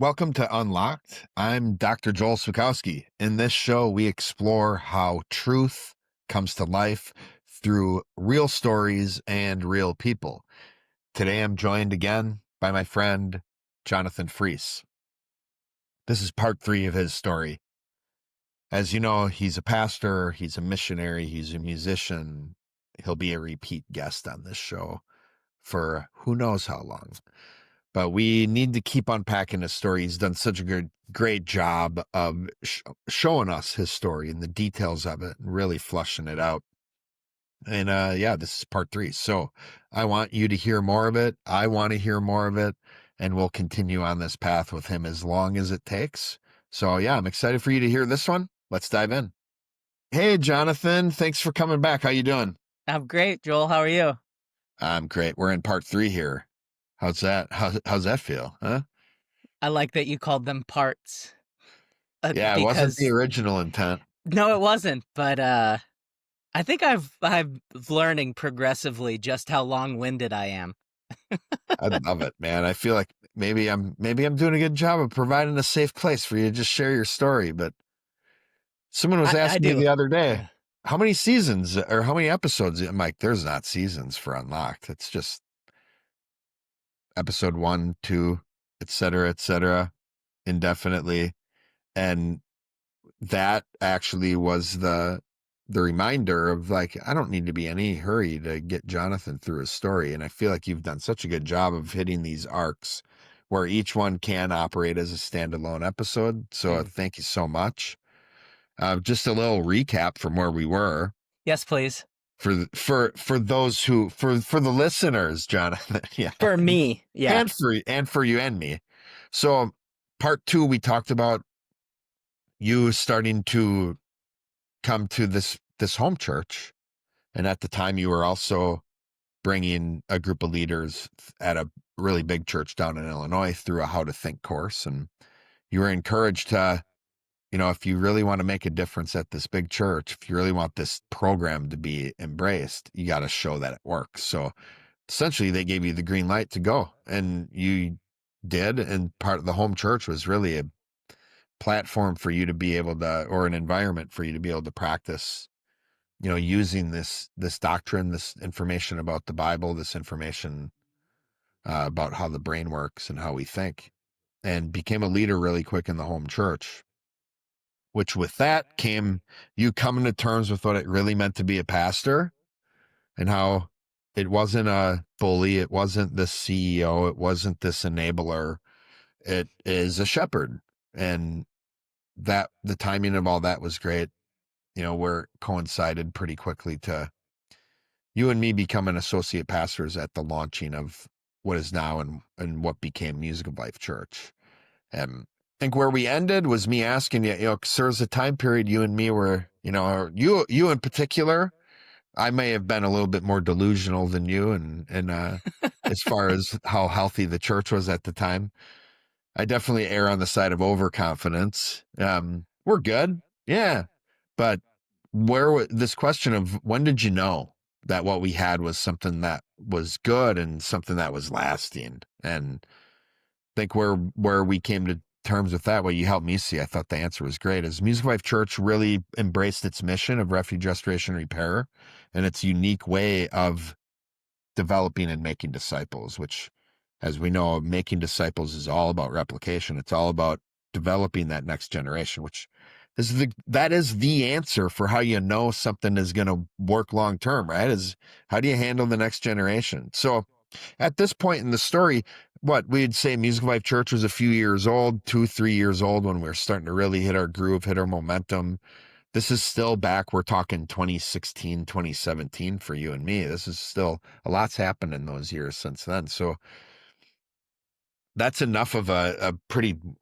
Welcome to Unlocked. I'm Dr. Joel Swikowski. In this show, we explore how truth comes to life through real stories and real people. Today, I'm joined again by my friend, Jonathan Fries. This is part 3 of his story. As you know, he's a pastor, he's a missionary, he's a musician. He'll be a repeat guest on this show for who knows how long. But we need to keep unpacking his story. He's done such a great job of showing us his story and the details of it and really flushing it out. And yeah, this is part 3. So I want you to hear more of it. I want to hear more of it. And we'll continue on this path with him as long as it takes. So yeah, I'm excited for you to hear this one. Let's dive in. Hey, Jonathan, thanks for coming back. How you doing? I'm great, Joel. How are you? I'm great. We're in part 3 here. How's that? How's that feel? Huh? I like that you called them parts Yeah, it wasn't the because original intent. no, it wasn't. But I think I'm learning progressively just how long-winded I am. I love it, man. I feel like maybe I'm doing a good job of providing a safe place for you to just share your story. But someone was I asking me do. the other day, Yeah. how many seasons or how many episodes? I'm like, there's not seasons for Unlocked. It's just episode 1, 2, et cetera, indefinitely. And that actually was the reminder of like, I don't need to be in any hurry to get Jonathan through his story. And I feel like you've done such a good job of hitting these arcs where each one can operate as a standalone episode. So Mm. thank you so much. Just a little recap from where we were Yes, please. for those who for the listeners, Jonathan. Yeah. For me, yeah. And for you and me. So part 2, we talked about you starting to come to this home church. And at the time, you were also bringing a group of leaders at a really big church down in Illinois through a How to Think course. And you were encouraged to, if you really want to make a difference at this big church, if you really want this program to be embraced, you got to show that it works. So essentially, they gave you the green light to go, and you did. And part of the home church was really a platform for you to be able to, or an environment for you to be able to practice using this doctrine, this information about the Bible, this information about how the brain works and how we think, and became a leader really quick in the home church. Which with that came you coming to terms with what it really meant to be a pastor and how it wasn't a bully, it wasn't the CEO, it wasn't this enabler, it is a shepherd. And that the timing of all that was great. Where it coincided pretty quickly to you and me becoming associate pastors at the launching of what is now and what became Music of Life Church. And I think where we ended was me asking you, 'cause there was a time period you and me were, or you in particular, I may have been a little bit more delusional than you and as far as how healthy the church was at the time. I definitely err on the side of overconfidence. We're good. Yeah. But this question of when did you know that what we had was something that was good and something that was lasting? And I think where we came to terms with that, what you helped me see, I thought the answer was great, is Music Life Church really embraced its mission of refuge restoration and repair and its unique way of developing and making disciples, which, as we know, making disciples is all about replication. It's all about developing that next generation, which that is the answer for how you know something is going to work long term, right? Is how do you handle the next generation? So at this point in the story, what we'd say Music Life Church was a few years old, 2-3 years old when we were starting to really hit our groove, hit our momentum. This is still back. We're talking 2016, 2017 for you and me. This is still a lot's happened in those years since then. So that's enough of a pretty This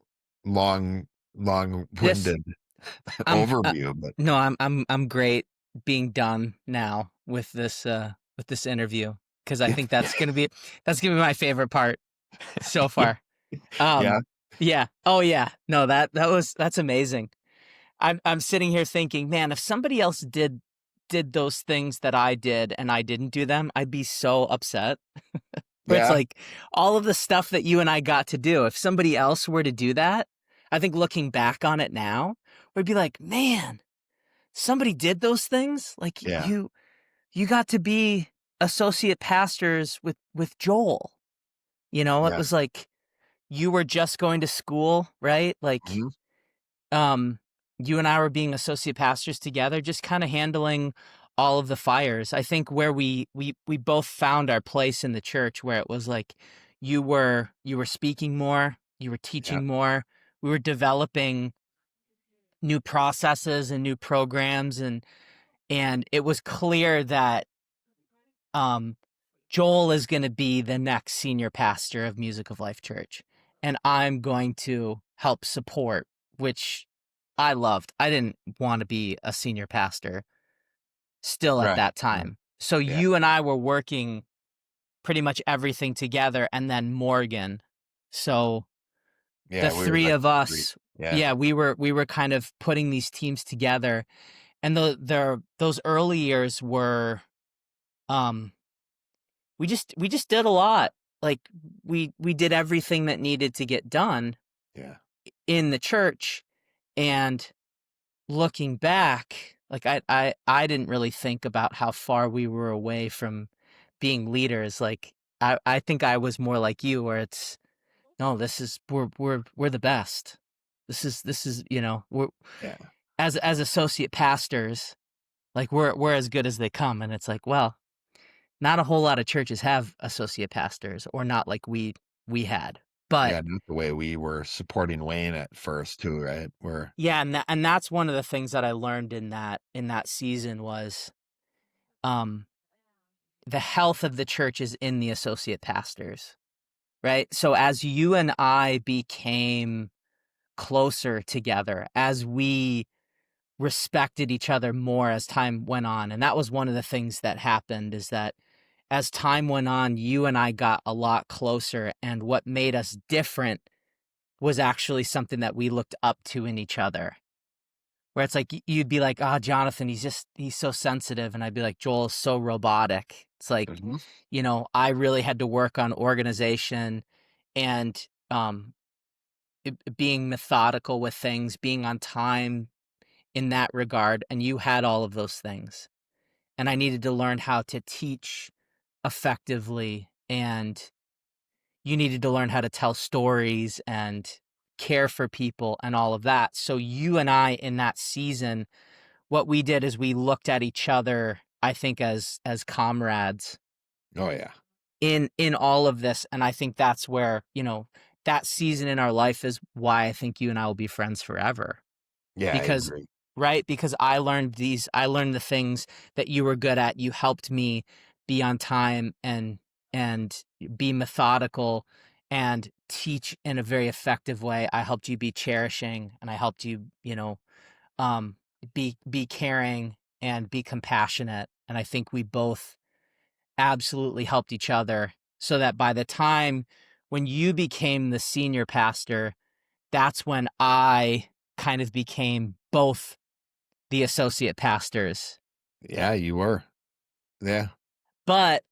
long-winded I'm overview. But no, I'm great being done now with this interview because I yeah, think that's gonna be my favorite part so far. yeah, Yeah. Oh yeah. No, that's amazing. I'm sitting here thinking, man, if somebody else did those things that I did and I didn't do them, I'd be so upset. Where it's Yeah. like all of the stuff that you and I got to do. If somebody else were to do that, I think looking back on it now, we'd be like, man, somebody did those things. Like Yeah. you got to be associate pastors with Joel. It Yeah. was like you were just going to school, right? Like Mhm. um you and I were being associate pastors together, just kind of handling all of the fires. I think where we both found our place in the church, where it was like you were speaking more, you were Yeah. teaching more, we were developing new processes and new programs, and it was clear that um Joel is going to be the next senior pastor of Music of Life Church, and I'm going to help support, which I loved. I didn't want to be a senior pastor still at Right. that Right. time. So Yeah. you and I were working pretty much everything together, and then Morgan. So the Yeah. We were three like of three. us, Yeah. yeah, we were kind of putting these teams together, and those early years were um we just did a lot. Like we did everything that needed to get done Yeah. in the church, and looking back, like I didn't really think about how far we were away from being leaders. Like I think I was more like you, where it's no, this is we're the best. This is we're Yeah. as associate pastors, like we're as good as they come, and it's like, well, not a whole lot of churches have associate pastors, or not like we had. But Yeah. Not the way we were supporting Wayne at first, too, right? We're, yeah, and that's one of the things that I learned in that season was um the health of the church is in the associate pastors, right? So as you and I became closer together, as we respected each other more as time went on, and that was one of the things that happened, is that as time went on, you and I got a lot closer, and what made us different was actually something that we looked up to in each other. Where it's like you'd be like, "Oh, Jonathan, he's so sensitive," and I'd be like, "Joel is so robotic." It's like, Mhm. I really had to work on organization and being methodical with things, being on time in that regard, and you had all of those things. And I needed to learn how to teach effectively, and you needed to learn how to tell stories and care for people and all of that. So you and I in that season, what we did is we looked at each other, I think, as comrades Oh, yeah. in all of this, and I think that's where, that season in our life is why I think you and I will be friends forever. Yeah. I Because agree. right? Because I learned the things that you were good at. You helped me be on time and be methodical and teach in a very effective way. I helped you be cherishing, and I helped you, um, be caring and be compassionate. And I think we both absolutely helped each other, so that by the time when you became the senior pastor, that's when I kind of became both the associate pastors. Yeah. You were. Yeah. But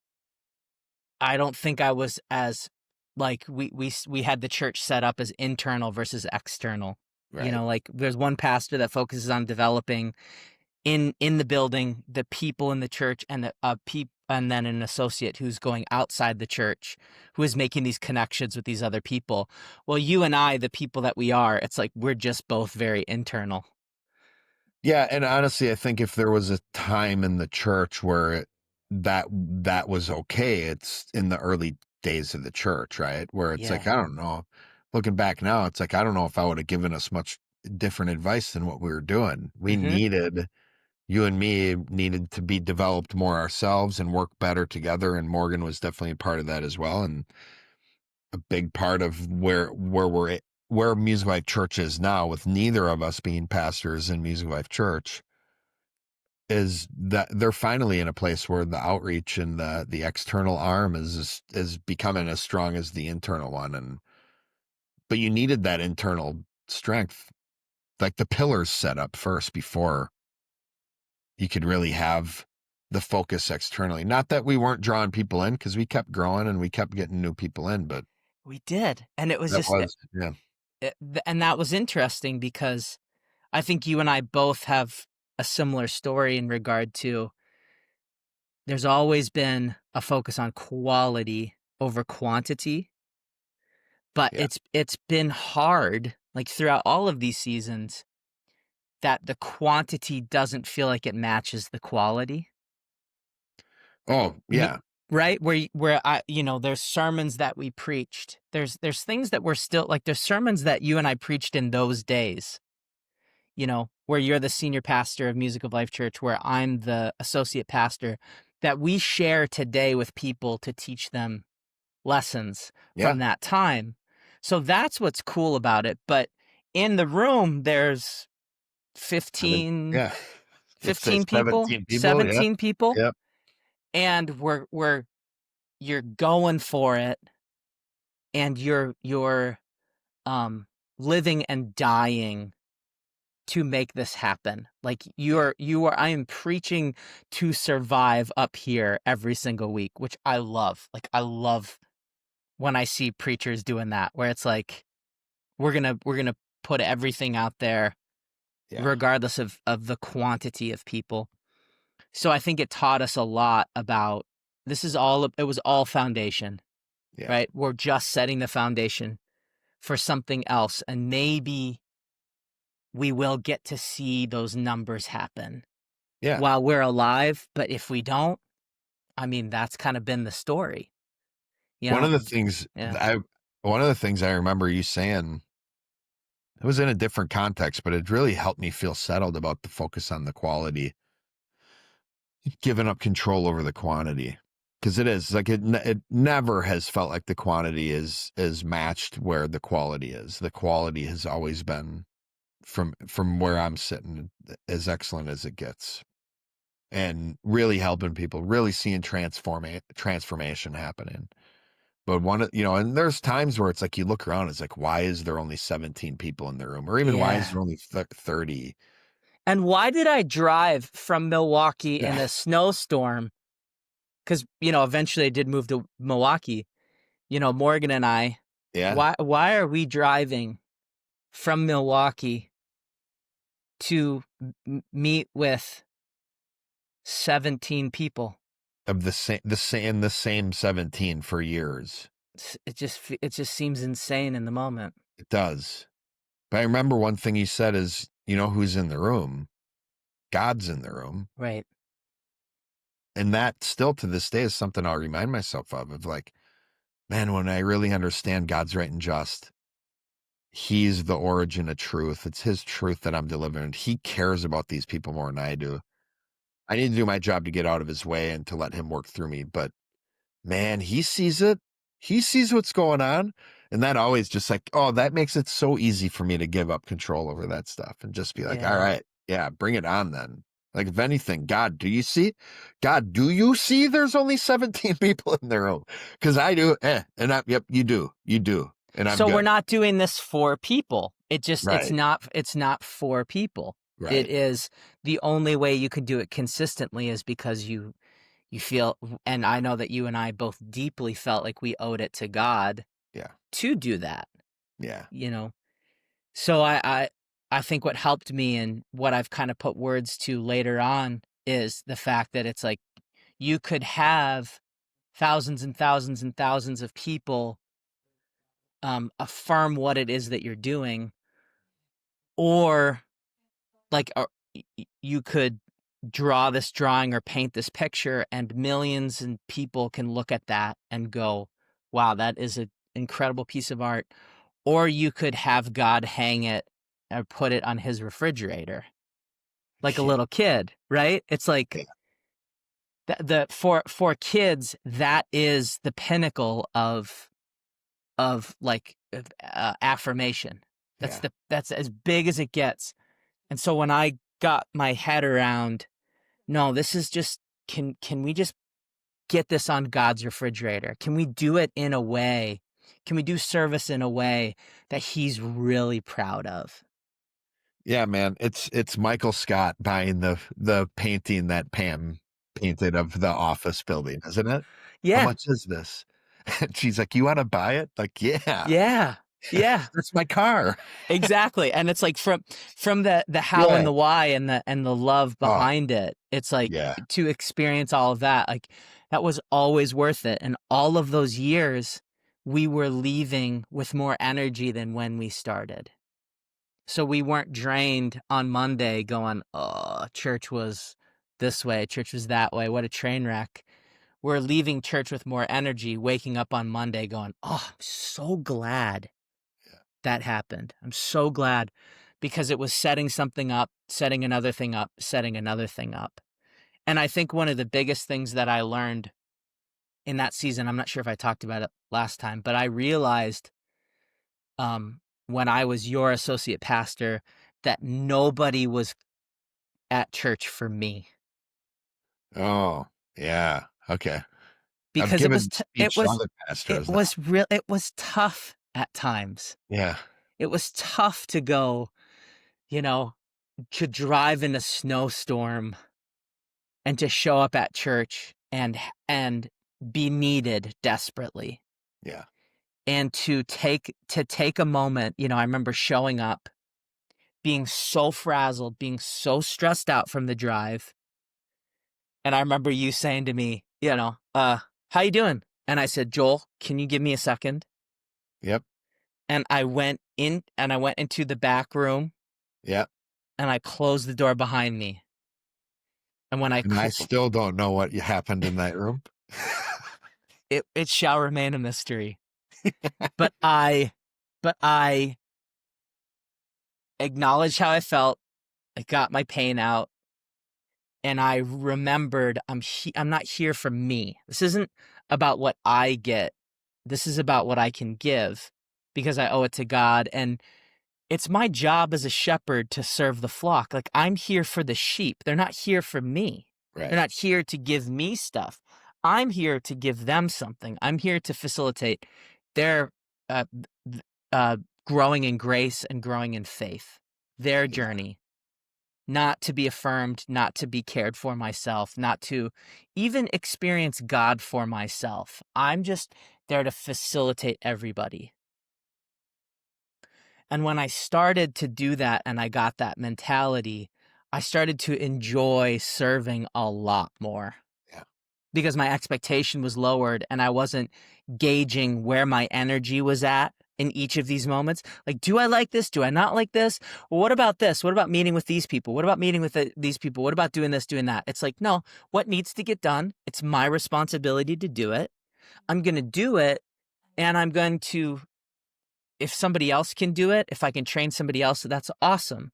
I don't think I was as, like, we had the church set up as internal versus external. Right. Like there's one pastor that focuses on developing in the building the people in the church, and and then an associate who's going outside the church, who is making these connections with these other people. Well, you and I, the people that we are, it's like we're just both very internal. Yeah, and honestly, I think if there was a time in the church where that was okay, it's in the early days of the church, right? Where it's like, Yeah. I don't know. Looking back now, it's like I don't know if I would have given us much different advice than what we were doing. Mhm. You and me needed to be developed more ourselves and work better together. And Morgan was definitely a part of that as well. And a big part of where Music Life Church is now, with neither of us being pastors in Music Life Church, is that they're finally in a place where the outreach and the external arm is becoming as strong as the internal one. And but you needed that internal strength, like the pillars set up first before you could really have the focus externally. Not that we weren't drawing people in, because we kept growing and we kept getting new people in, but We did. And it was that just, was, yeah. and that was interesting because I think you and I both have a similar story in regard to there's always been a focus on quality over quantity, but Yeah. it's been hard, like throughout all of these seasons, that the quantity doesn't feel like it matches the quality. Oh, Me, yeah. right? Where I, there's sermons that we preached. There's things that we're still like there's sermons that you and I preached in those days, where you're the senior pastor of Music of Life Church, where I'm the associate pastor, that we share today with people to teach them lessons Yeah. from that time. So that's what's cool about it. But in the room, there's Seven, 15, yeah. Let's say 15 people, 17 people. Yeah. 17 people, Yep. and you're going for it, and you're um living and dying to make this happen. Like I am preaching to survive up here every single week, which I love. Like I love when I see preachers doing that, where it's like we're gonna put everything out there Yeah. regardless of the quantity of people. So I think it taught us a lot about it was all foundation, Yeah. right? We're just setting the foundation for something else, and maybe we will get to see those numbers happen Yeah. while we're alive. But if we don't, I mean, that's kind of been the story, you One know? of the things Yeah. I, one of the things I remember you saying, it was in a different context, but it really helped me feel settled about the focus on the quality, giving up control over the quantity. Because it is like it never has felt like the quantity is matched where the quality is. The quality has always been, from where I'm sitting, as excellent as it gets, and really helping people, really seeing transformation happening. But and there's times where it's like you look around, it's like, why is there only 17 people in the room, or even why is Yeah. there only 30? And why did I drive from Milwaukee in Yeah, a snowstorm? Because, eventually I did move to Milwaukee. Morgan and I, yeah, why are we driving from Milwaukee to meet with 17 people? of the same 17 for years. It just seems insane in the moment. It does. But I remember one thing you said is, who's in the room? God's in the room. Right. And that still to this day is something I'll remind myself of like, man, when I really understand God's right and just, he's the origin of truth. It's his truth that I'm delivering. He cares about these people more than I do. I need to do my job to get out of his way and to let him work through me. But man, he sees it. He sees what's going on. And that always just like, oh, that makes it so easy for me to give up control over that stuff and just be like, all Yeah. right, yeah, bring it on then. Like, if anything, God, do you see? God, do you see there's only 17 people in the room? Because I do. Yep, you do. You do. And I'm So we're good. not doing this for people. It's Right. not for people. It Right. is the only way you can do it consistently is because you feel, and I know that you and I both deeply felt like we owed it to God Yeah. to do that, Yeah. you know. So I think what helped me and what I've kind of put words to later on is the fact that it's like you could have thousands and thousands and thousands of people affirm what it is that you're doing, or like you could draw this drawing or paint this picture and millions and people can look at that and go, wow, that is an incredible piece of art. Or you could have God hang it or put it on his refrigerator like a little kid, right? It's Yeah. like for kids, that is the pinnacle of like affirmation. Yeah. That's as big as it gets. And so when I got my head around, no, this is just, can we just get this on God's refrigerator? Can we do it in a way? Can we do service in a way that he's really proud of? Yeah, man. It's Michael Scott buying the painting that Pam painted of the office building, isn't it? How Yeah. much is this? And she's like, "You wanna buy it?" Like, "Yeah, Yeah. Yeah. that's my car." Exactly, and it's like from the how and Yeah. the why and the love Oh, behind it, it's like yeah, to experience all of that, like, that was always worth it, and all of those years, we were leaving with more energy than when we started. So we weren't drained on Monday going, "Oh, church was this way, church was that way, what a train wreck." We're leaving church with more energy, waking up on Monday going, "Oh, I'm so glad yeah. that happened. I'm so glad because it was setting something up, setting another thing up, setting another thing up." And I think one of the biggest things that I learned in that season, I'm not sure if I talked about it last time, but I realized when I was your associate pastor that nobody was at church for me Oh, yeah, okay. I've because given speech to other it pastors that. was real it was tough at times. Yeah, It was tough to go, you know, to drive in a snowstorm and to show up at church and be needed desperately yeah, and to take a moment. I remember showing up being so frazzled, being so stressed out from the drive, and I remember you saying to me, how you doing? And I said, "Joel, can you give me a second?" yep, And I went into the back room yep, and I closed the door behind me, and when and I still don't know what happened in that room. it shall remain a mystery. But I acknowledged how I felt. I got my pain out, and I remembered I'm not here for me. This isn't about what I get. This is about what I can give because I owe it to God, and it's my job as a shepherd to serve the flock. Like, I'm here for the sheep. They're not here for me. They're Right, not here to give me stuff. I'm here to give them something. I'm here to facilitate their uh, th- uh, growing in grace and growing in faith, their yeah, journey, not to be affirmed, not to be cared for myself, not to even experience God for myself. I'm just there to facilitate everybody. And when I started to do that and I got that mentality, I started to enjoy serving a lot more yeah, because my expectation was lowered and I wasn't gauging where my energy was at in each of these moments. Like, do I like this? Do I not like this? Well, what about this? What about meeting with these people? What about meeting with these people? What about doing this, doing that? It's like, no, what needs to get done? It's my responsibility to do it. I'm going to do it, and I'm going to, if somebody else can do it, if I can train somebody else, that's awesome.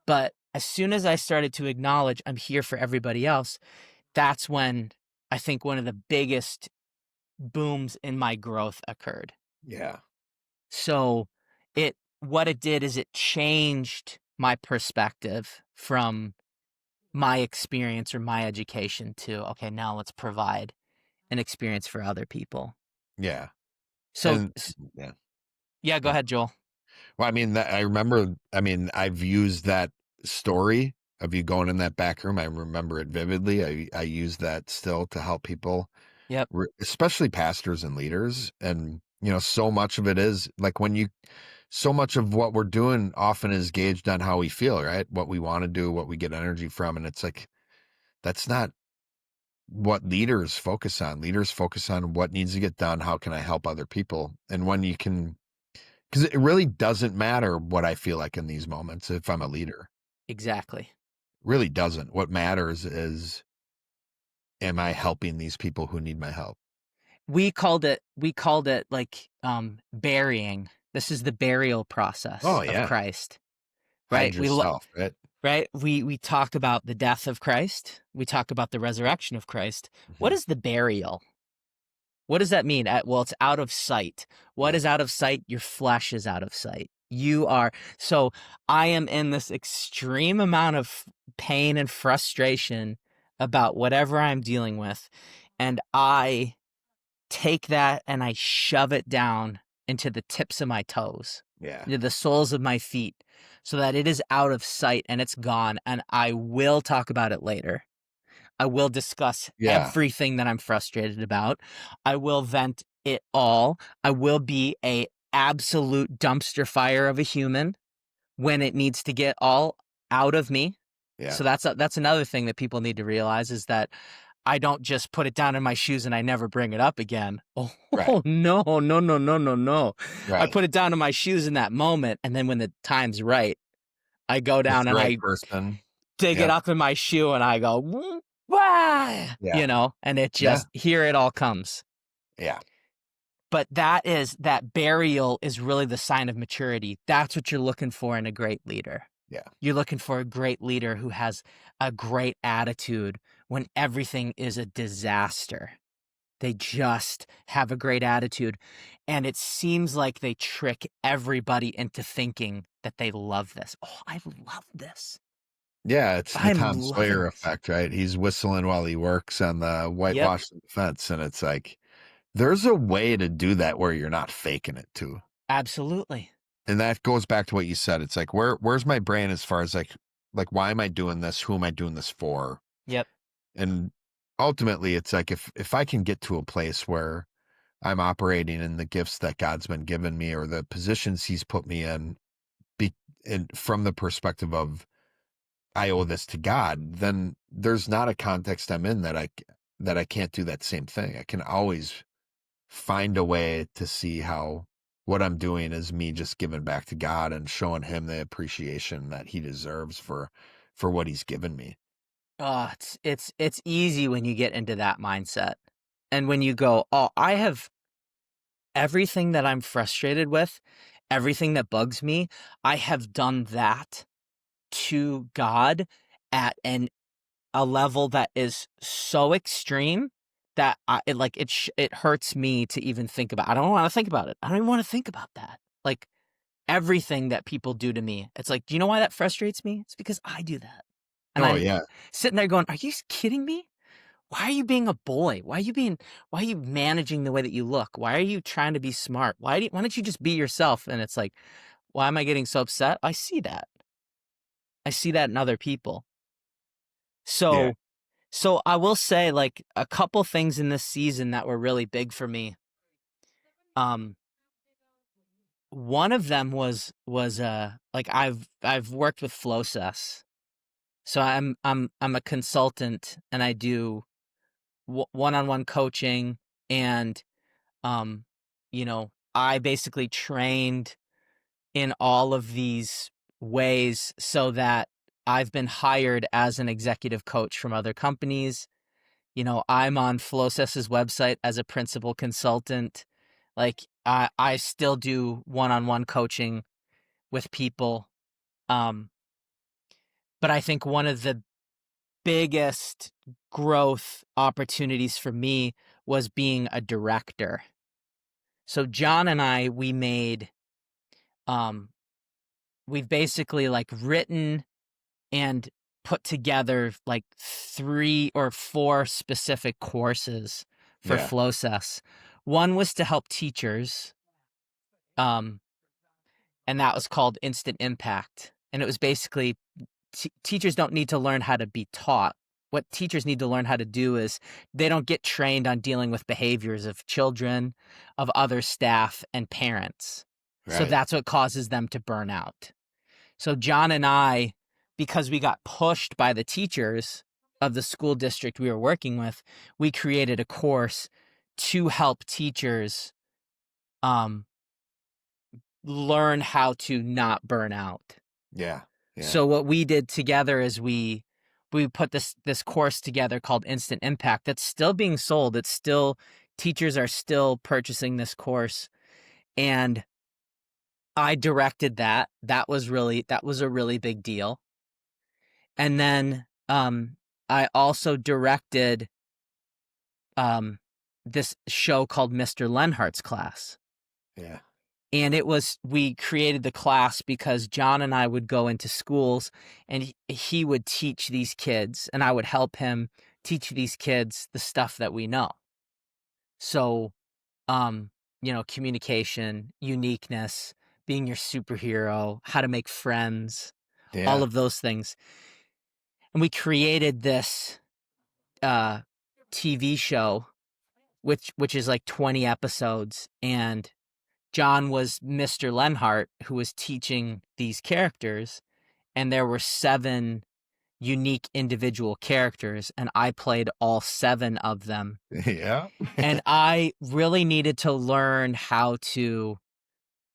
But as soon as I started to acknowledge I'm here for everybody else, that's when I think one of the biggest booms in my growth occurred. yeah, So what it did is it changed my perspective from my experience or my education to, okay, now let's provide an experience for other people. yeah, So and yeah, yeah, go yeah. ahead, Joel. Well, I mean, that I remember, I mean, I've used that story of you going in that back room. I remember it vividly. I use that still to help people, Yep, especially pastors and leaders. And, so much of it is like so much of what we're doing often is gauged on how we feel, right? What we want to do, what we get energy from. And it's like, that's not what leaders focus on. Leaders focus on what needs to get done. How can I help other people? And when you can, because it really doesn't matter what I feel like in these moments if I'm a leader. exactly. It really doesn't. What matters is, am I helping these people who need my help? We called it like burying. This is the burial process Oh of yeah. Christ, right? Hide yourself, right? Right? We talk about the death of Christ. We talk about the resurrection of Christ. What Mhm. is the burial? What does that mean? Well, it's out of sight. What Yeah. is out of sight? Your flesh is out of sight. You are. So I am in this extreme amount of pain and frustration about whatever I'm dealing with. And I take that and I shove it down into the tips of my toes, Yeah. into the soles of my feet, so that it is out of sight and it's gone. And I will talk about it later. I will discuss Yeah. everything that I'm frustrated about. I will vent it all. I will be a absolute dumpster fire of a human when it needs to get all out of me. Yeah. So that's another thing that people need to realize is that I don't just put it down in my shoes and I never bring it up again. Right. Oh no, no, no, no, no, no. I Right. put it down in my shoes in that moment, and then when the time's right, I go With down the and right I person. dig it Yep. up in my shoe and I go, "Woo, wah," Yeah. and it Yeah. just here it all comes. Yeah. But that burial is really the sign of maturity. That's what you're looking for in a great leader. Yeah. You're looking for a great leader who has a great attitude when everything is a disaster. They just have a great attitude. And it seems like they trick everybody into thinking that they love this. Oh, I love this. Yeah, it's the I'm Tom loving Sawyer this. effect, right? He's whistling while he works on the Yep, whitewashing fence, and it's like there's a way to do that where you're not faking it too. absolutely. And that goes back to what you said. It's like where's my brain as far as like why am I doing this? Who am I doing this for? Yep. And ultimately it's like if I can get to a place where I'm operating in the gifts that God's been giving me or the positions he's put me in, be and from the perspective of I owe this to God, then there's not a context I'm in that I can't do that same thing. I can always find a way to see how what I'm doing is me just giving back to God and showing him the appreciation that he deserves for what he's given me. Oh, it's easy when you get into that mindset. And when you go, "Oh, I have everything that I'm frustrated with, everything that bugs me, I have done that to God at a level that is so extreme that it hurts me to even think about. I don't want to think about it. I don't even want to think about that. Like everything that people do to me. It's like, do you know why that frustrates me? It's because I do that. And Oh I'm yeah. sitting there going, "Are you kidding me? Why are you being a boy? Why are you managing the way that you look? Why are you trying to be smart? Why don't you just be yourself?" And it's like, why am I getting so upset? I see that. I see that in other people. Yeah. So So I will say, like, a couple things in this season that were really big for me. Um, one of them was like I've worked with Flowsess. So I'm a consultant and I do one-on-one coaching and um, I basically trained in all of these ways so that I've been hired as an executive coach from other companies. I'm on Flowsess's website as a principal consultant. Like I still do one-on-one coaching with people. Um, but I think one of the biggest growth opportunities for me was being a director. So John and I, um, we've basically like written and put together like 3 or 4 specific courses for Yeah. Flowsess. One was to help teachers, um, and that was called Instant Impact. And it was basically teachers don't need to learn how to be taught. What teachers need to learn how to do is they don't get trained on dealing with behaviors of children, of other staff, and parents. So Right. that's what causes them to burn out. So John and I, because we got pushed by the teachers of the school district we were working with, we created a course to help teachers um, learn how to not burn out. Yeah. Yeah. So what we did together is we put this course together called Instant Impact that's still being sold. It's still teachers are still purchasing this course and I directed that. That was a really big deal. And then I also directed um this show called Mr. Lenhart's class. Yeah. And we created the class because John and I would go into schools and he would teach these kids and I would help him teach these kids the stuff that we know. So, um, communication, uniqueness, being your superhero, how to make friends, all Yeah. of those things. And we created this. uh, TV show, which is like 20 episodes, and John was Mr. Lenhart who was teaching these characters, and there were 7 unique individual characters, and I played all 7 of them. Yeah. And I really needed to learn how to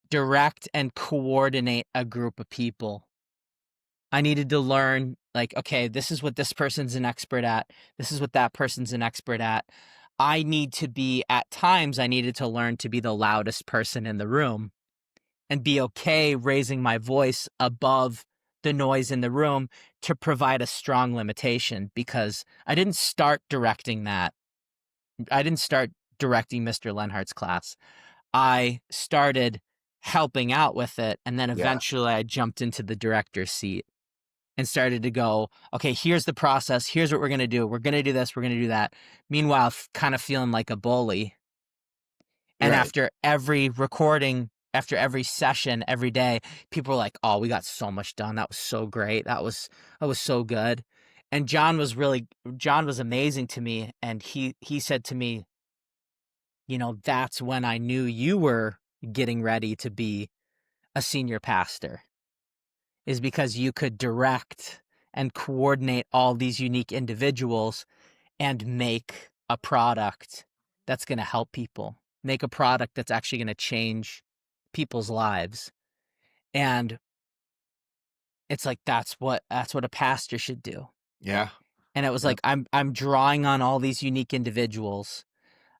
direct and coordinate a group of people. I needed to learn, like, okay, this is what this person's an expert at. This is what that person's an expert at. At times, I needed to learn to be the loudest person in the room and be okay raising my voice above the noise in the room to provide a strong limitation, because I didn't start directing that. I didn't start directing Mr. Lenhart's class. I started helping out with it, and then Yeah. eventually I jumped into the director's seat and started to go, okay, here's the process. Here's what we're going to do. We're going to do this. We're going to do that. Meanwhile, kind of feeling like a bully. And Right. after every recording, after every session, every day, people were like, oh, we got so much done. That was so great. That was so good. And John was amazing to me. And he said to me, that's when I knew you were getting ready to be a senior pastor, is because you could direct and coordinate all these unique individuals and make a product that's going to help people, make a product that's actually going to change people's lives. And it's like, that's what a pastor should do. Yeah. And it was Yep. like, I'm drawing on all these unique individuals.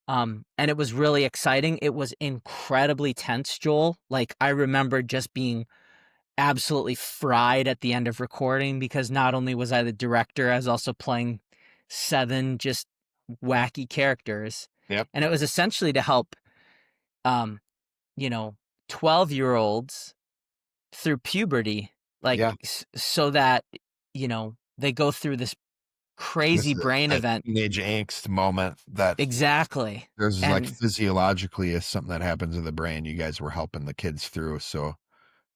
And it was really exciting. It was incredibly tense, Joel. Like, I remember just being absolutely fried at the end of recording, because not only was I the director, I was also playing 7 just wacky characters. Yep. And it was essentially to help, um, you know, 12-year-olds through puberty, like, Yeah. so that, they go through this This crazy is brain that event. teenage angst moment that Exactly. there's like And physiologically is something that happens in the brain. You guys were helping the kids through, so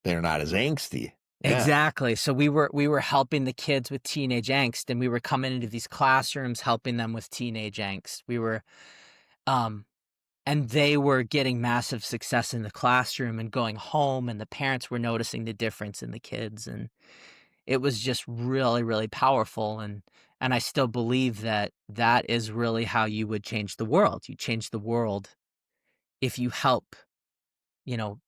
they're not as angsty. Yeah. exactly. So we were helping the kids with teenage angst, and we were coming into these classrooms helping them with teenage angst. Um and they were getting massive success in the classroom and going home, and the parents were noticing the difference in the kids, and it was just really, really powerful. And I still believe that that is really how you would change the world. You change the world if you help,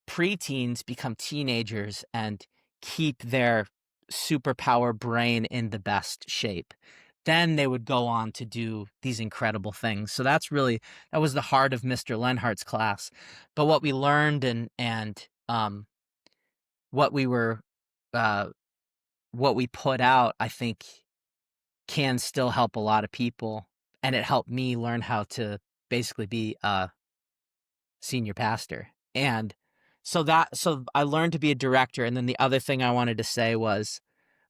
preteens become teenagers and keep their superpower brain in the best shape. Then they would go on to do these incredible things. So that was the heart of Mr. Lenhart's class. But what we learned, and what we were uh, what we put out, I think, can still help a lot of people. And it helped me learn how to basically be a senior pastor. And so I learned to be a director. And then the other thing I wanted to say was,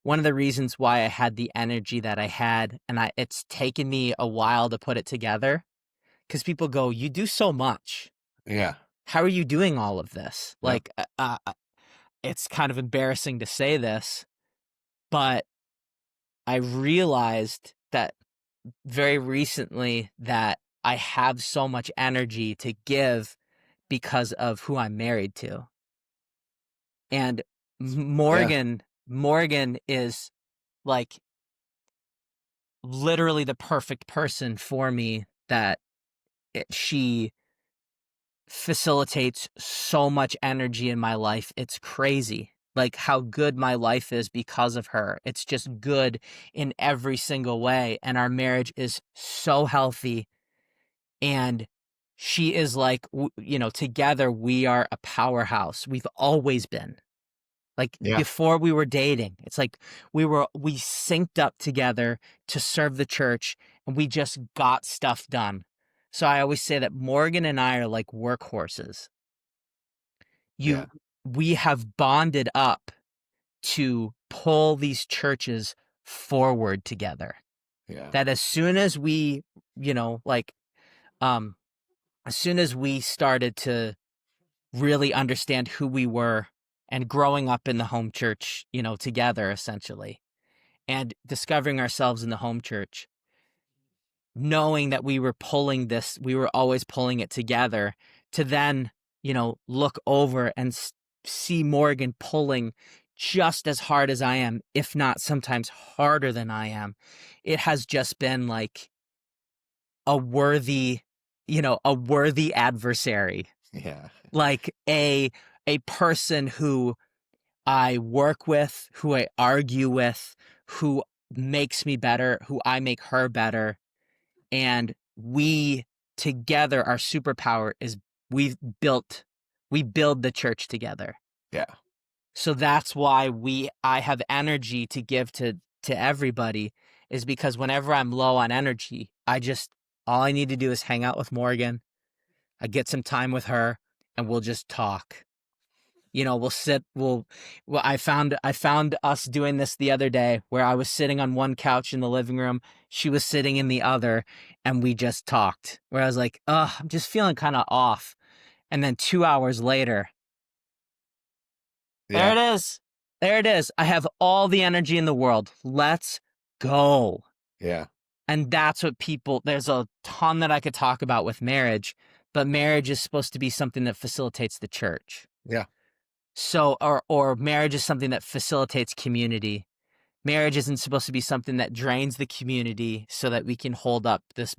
one of the reasons why I had the energy that I had, and it's taken me a while to put it together, because people go, you do so much. Yeah. How are you doing all of this? Yep. Like, it's kind of embarrassing to say this, but I realized that very recently that I have so much energy to give because of who I'm married to. And Yeah. Morgan is like literally the perfect person for me, that she facilitates so much energy in my life. It's crazy. Like, how good my life is because of her. It's just good in every single way. And our marriage is so healthy. And she is like, together we are a powerhouse. We've always been. Like, Yeah. before we were dating, it's like we synced up together to serve the church, and we just got stuff done. So I always say that Morgan and I are like workhorses. Yeah. We have bonded up to pull these churches forward together. Yeah. That as soon as we, like, um, as soon as we started to really understand who we were, and growing up in the home church, together essentially, and discovering ourselves in the home church, knowing that we were always pulling it together, to then, look over and see Morgan pulling just as hard as I am, if not sometimes harder than I am. It has just been like a worthy, a worthy adversary, Yeah. like a person who I work with, who I argue with, who makes me better, who I make her better. And we together, our superpower is we build the church together. Yeah. So that's why I have energy to give to everybody, is because whenever I'm low on energy, all I need to do is hang out with Morgan. I get some time with her and we'll just talk. We'll sit, I found us doing this the other day, where I was sitting on one couch in the living room, she was sitting in the other, and we just talked, where I was like, I'm just feeling kind of off. And then 2 hours later, there Yeah. it is. There it is. I have all the energy in the world. Let's go. Yeah. And that's what there's a ton that I could talk about with marriage, but marriage is supposed to be something that facilitates the church. Yeah. So, or marriage is something that facilitates community. Marriage isn't supposed to be something that drains the community so that we can hold up this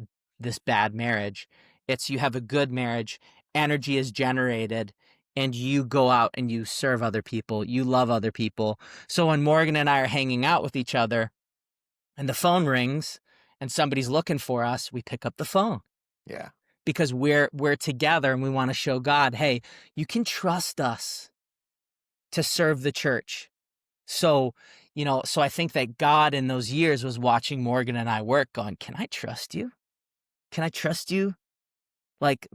bad marriage. It's, you have a good marriage, energy is generated, and you go out and you serve other people, you love other people. So when Morgan and I are hanging out with each other and the phone rings and somebody's looking for us, we pick up the phone, Yeah. because we're together and we want to show God, hey, you can trust us to serve the church. So, so I think that God in those years was watching Morgan and I work, going, can I trust you? Can I trust you? Like,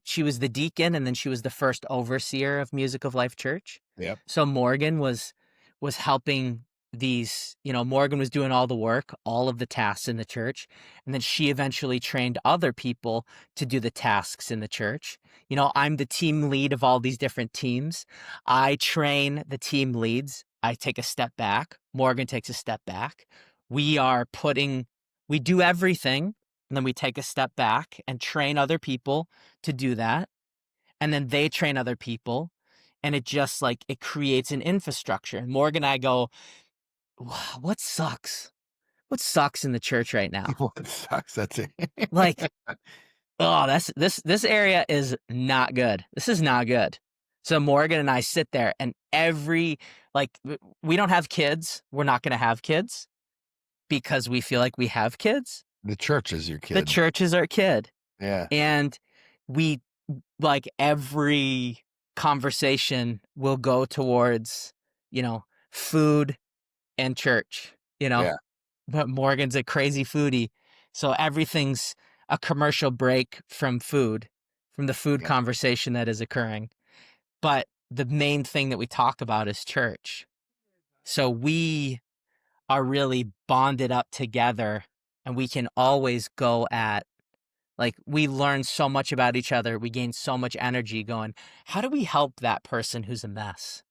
she was the deacon, and then she was the first overseer of Music of Life Church. Yep. So Morgan was helping Morgan was doing all the work, all of the tasks in the church. And then she eventually trained other people to do the tasks in the church. I'm the team lead of all these different teams. I train the team leads. I take a step back. Morgan takes a step back. We do everything. And then we take a step back and train other people to do that. And then they train other people. And it just it creates an infrastructure. And Morgan and I go, wow, what sucks? What sucks in the church right now? What sucks? That's it. Like, oh, this area is not good. This is not good. So Morgan and I sit there, and we don't have kids. We're not going to have kids because we feel like we have kids. The church is your The kid. church is our kid. Yeah. And we, every conversation will go towards, food and church, Yeah. but Morgan's a crazy foodie. So everything's a commercial break from the food Yeah. conversation that is occurring. But the main thing that we talk about is church. So we are really bonded up together, and we can always go at, we learn so much about each other. We gain so much energy going, how do we help that person who's a mess?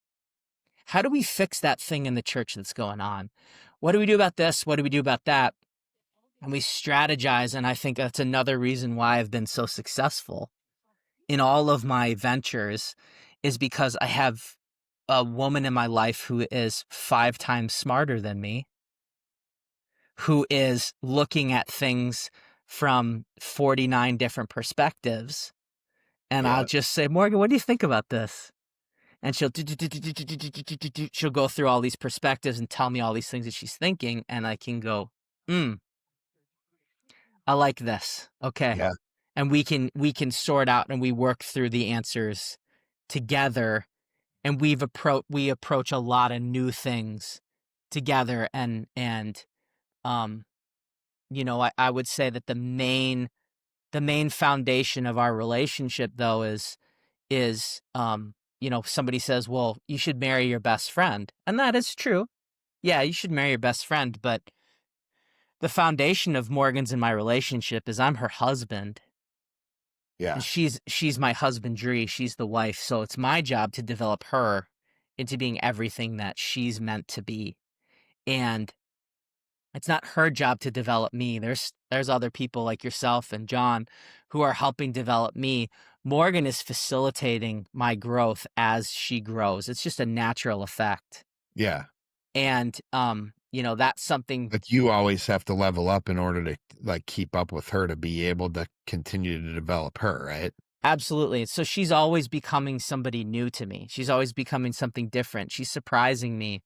How do we fix that thing in the church that's going on? What do we do about this? What do we do about that? And we strategize. And I think that's another reason why I've been so successful in all of my ventures, is because I have a woman in my life who is 5 times smarter than me, who is looking at things from 49 different perspectives. And I'll Yeah. just say, Morgan, what do you think about this? And she'll go through all these perspectives and tell me all these things that she's thinking. And I can go, I like this. Okay. Yeah. And we can sort out, and we work through the answers together. And we approach a lot of new things together. I would say that the main foundation of our relationship, though, is somebody says, well, you should marry your best friend. And that is true. Yeah, you should marry your best friend. But the foundation of Morgan's and my relationship is I'm her husband. Yeah. And she's my husbandry. She's the wife. So it's my job to develop her into being everything that she's meant to be. And it's not her job to develop me. There's There's other people like yourself and John who are helping develop me. Morgan is facilitating my growth as she grows. It's just a natural effect. Yeah. And, that's something. But you always have to level up in order to like keep up with her to be able to continue to develop her, right? Absolutely. So she's always becoming somebody new to me. She's always becoming something different. She's surprising me,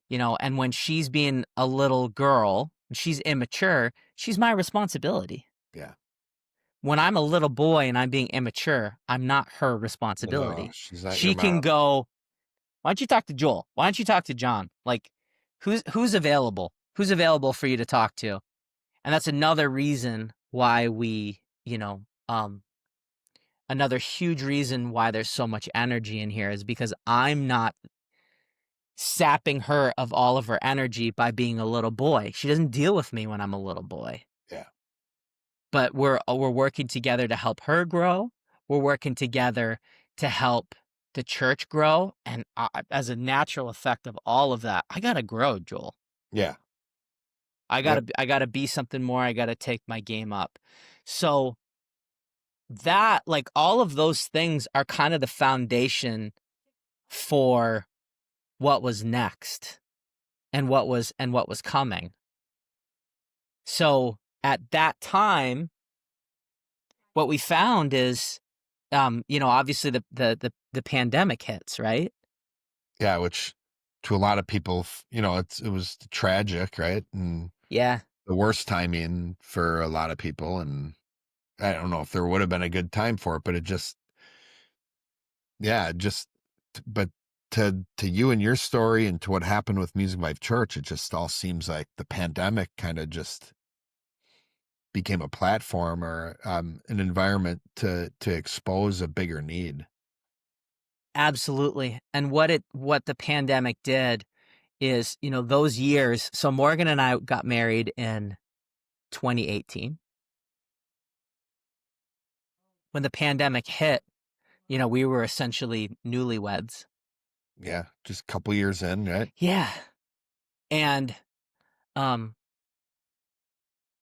and when she's being a little girl, she's immature, she's my responsibility. Yeah. When I'm a little boy and I'm being immature, I'm not her Oh, responsibility. she's not your She can mom. go, "Why don't you talk to Joel? Why don't you talk to John?" Like, who's available? Who's available for you to talk to? And that's another reason why another huge reason why there's so much energy in here is because I'm not sapping her of all of her energy by being a little boy. She doesn't deal with me when I'm a little boy. Yeah. But we're working together to help her grow. We're working together to help the church grow, and as a natural effect of all of that, I gotta grow, Joel. Yeah. I Yep. gotta be something more. I gotta take my game up. So that, like, all of those things are kind of the foundation for what was next and what was coming. So at that time, what we found is, obviously the pandemic hits, right? Yeah. Which to a lot of people, it was tragic, right? And Yeah, the worst timing for a lot of people. And I don't know if there would have been a good time for it, but it just, yeah, but to you and your story and to what happened with Music Life Church, it just all seems like the pandemic kind of just became a platform or an environment to expose a bigger need. absolutely. And what the pandemic did is, those years. So Morgan and I got married in 2018. When the pandemic hit, we were essentially newlyweds. Yeah, just a couple years in, right? Yeah. And um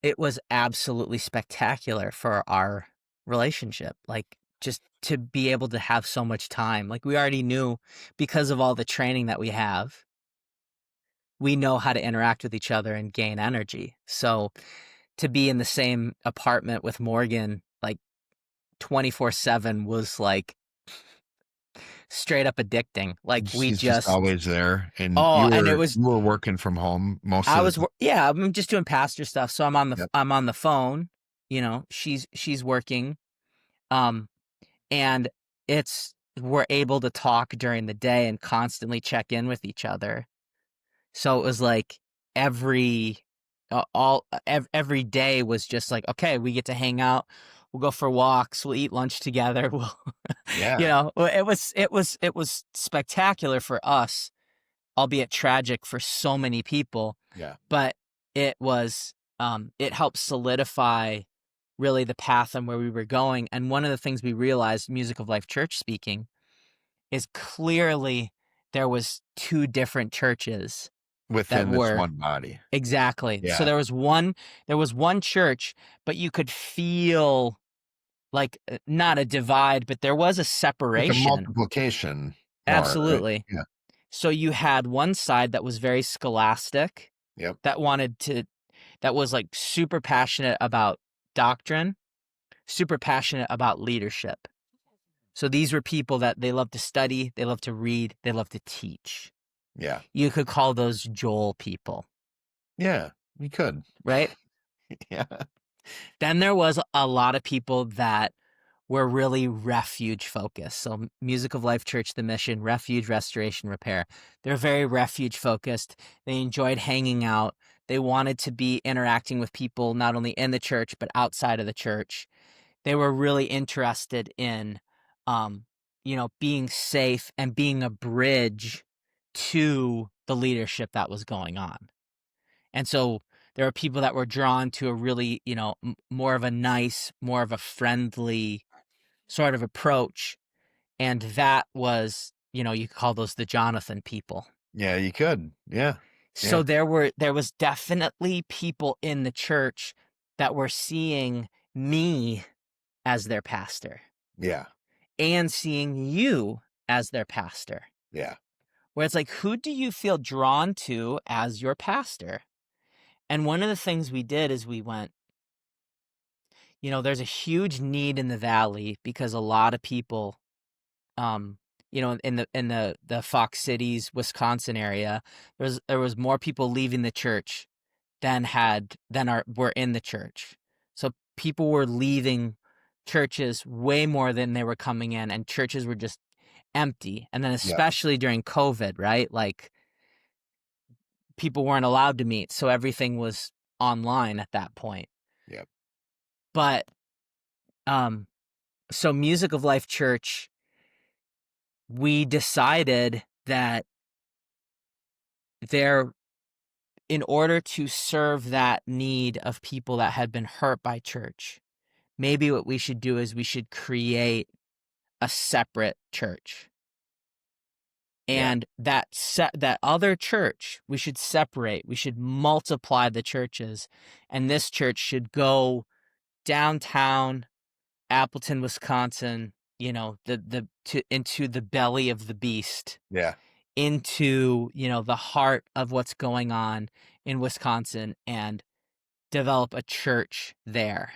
it was absolutely spectacular for our relationship. Like, just to be able to have so much time. Like, we already knew, because of all the training that we know how to interact with each other and gain energy. So to be in the same apartment with Morgan, like, 24/7 was like straight up addicting. Like, we She's just just always there, and oh, you and it were was you were working from home most I of the was time. yeah, I'm just doing pastor stuff. So Yep. I'm on the phone, she's working. Um and we're able to talk during the day and constantly check in with each other. So it was like every every day was just like, okay, we get to hang out, we'll go for walks, we'll eat lunch together, Yeah, it was spectacular for us, albeit tragic for so many people. yeah. But it helped solidify really the path and where we were going. And one of the things we realized, Music of Life Church speaking, is clearly there was two different churches that Within this were one body. exactly. So Yeah, there was one church, but you could feel like, not a divide, but there was a like a separation. multiplication more, right? Absolutely. Yeah. So you had one side that was very scholastic, Yep. that was like super passionate about doctrine, super passionate about leadership. So these were people that they love to study, they love to read, they love to teach. Yeah. You could call those Joel people, Yeah, we could. right? Yeah. Then there was a lot of people that were really refuge focused. So Music of Life Church, the mission, refuge, restoration, repair. They're very refuge focused. They enjoyed hanging out. They wanted to be interacting with people not only in the church but outside of the church. They were really interested in, being safe and being a bridge to the leadership that was going on. And so there were people that were drawn to a really, more of a nice, more of a friendly sort of approach. And that was, you could call those the Jonathan people. Yeah, you could. Yeah. So Yeah. there was definitely people in the church that were seeing me as their pastor Yeah. and seeing you as their pastor. Yeah. Where it's like, who do you feel drawn to as your pastor? And one of the things we did is we went, there's a huge need in the valley because a lot of people, um, in the Fox Cities, Wisconsin area, there was more people leaving the church than were in the church. So people were leaving churches way more than they were coming in, and churches were just empty. And then Yeah. especially during COVID, right? Like people weren't allowed to meet, so everything was online at that point. Yeah. But so Music of Life Church, we decided that there in order to serve that need of people that had been hurt by church, maybe what we should do is we should create a separate church. Yeah. And that other church, we should separate. We should multiply the churches, and this church should go downtown Appleton, Wisconsin, into the belly of the beast, Yeah. into, the heart of what's going on in Wisconsin, and develop a church there.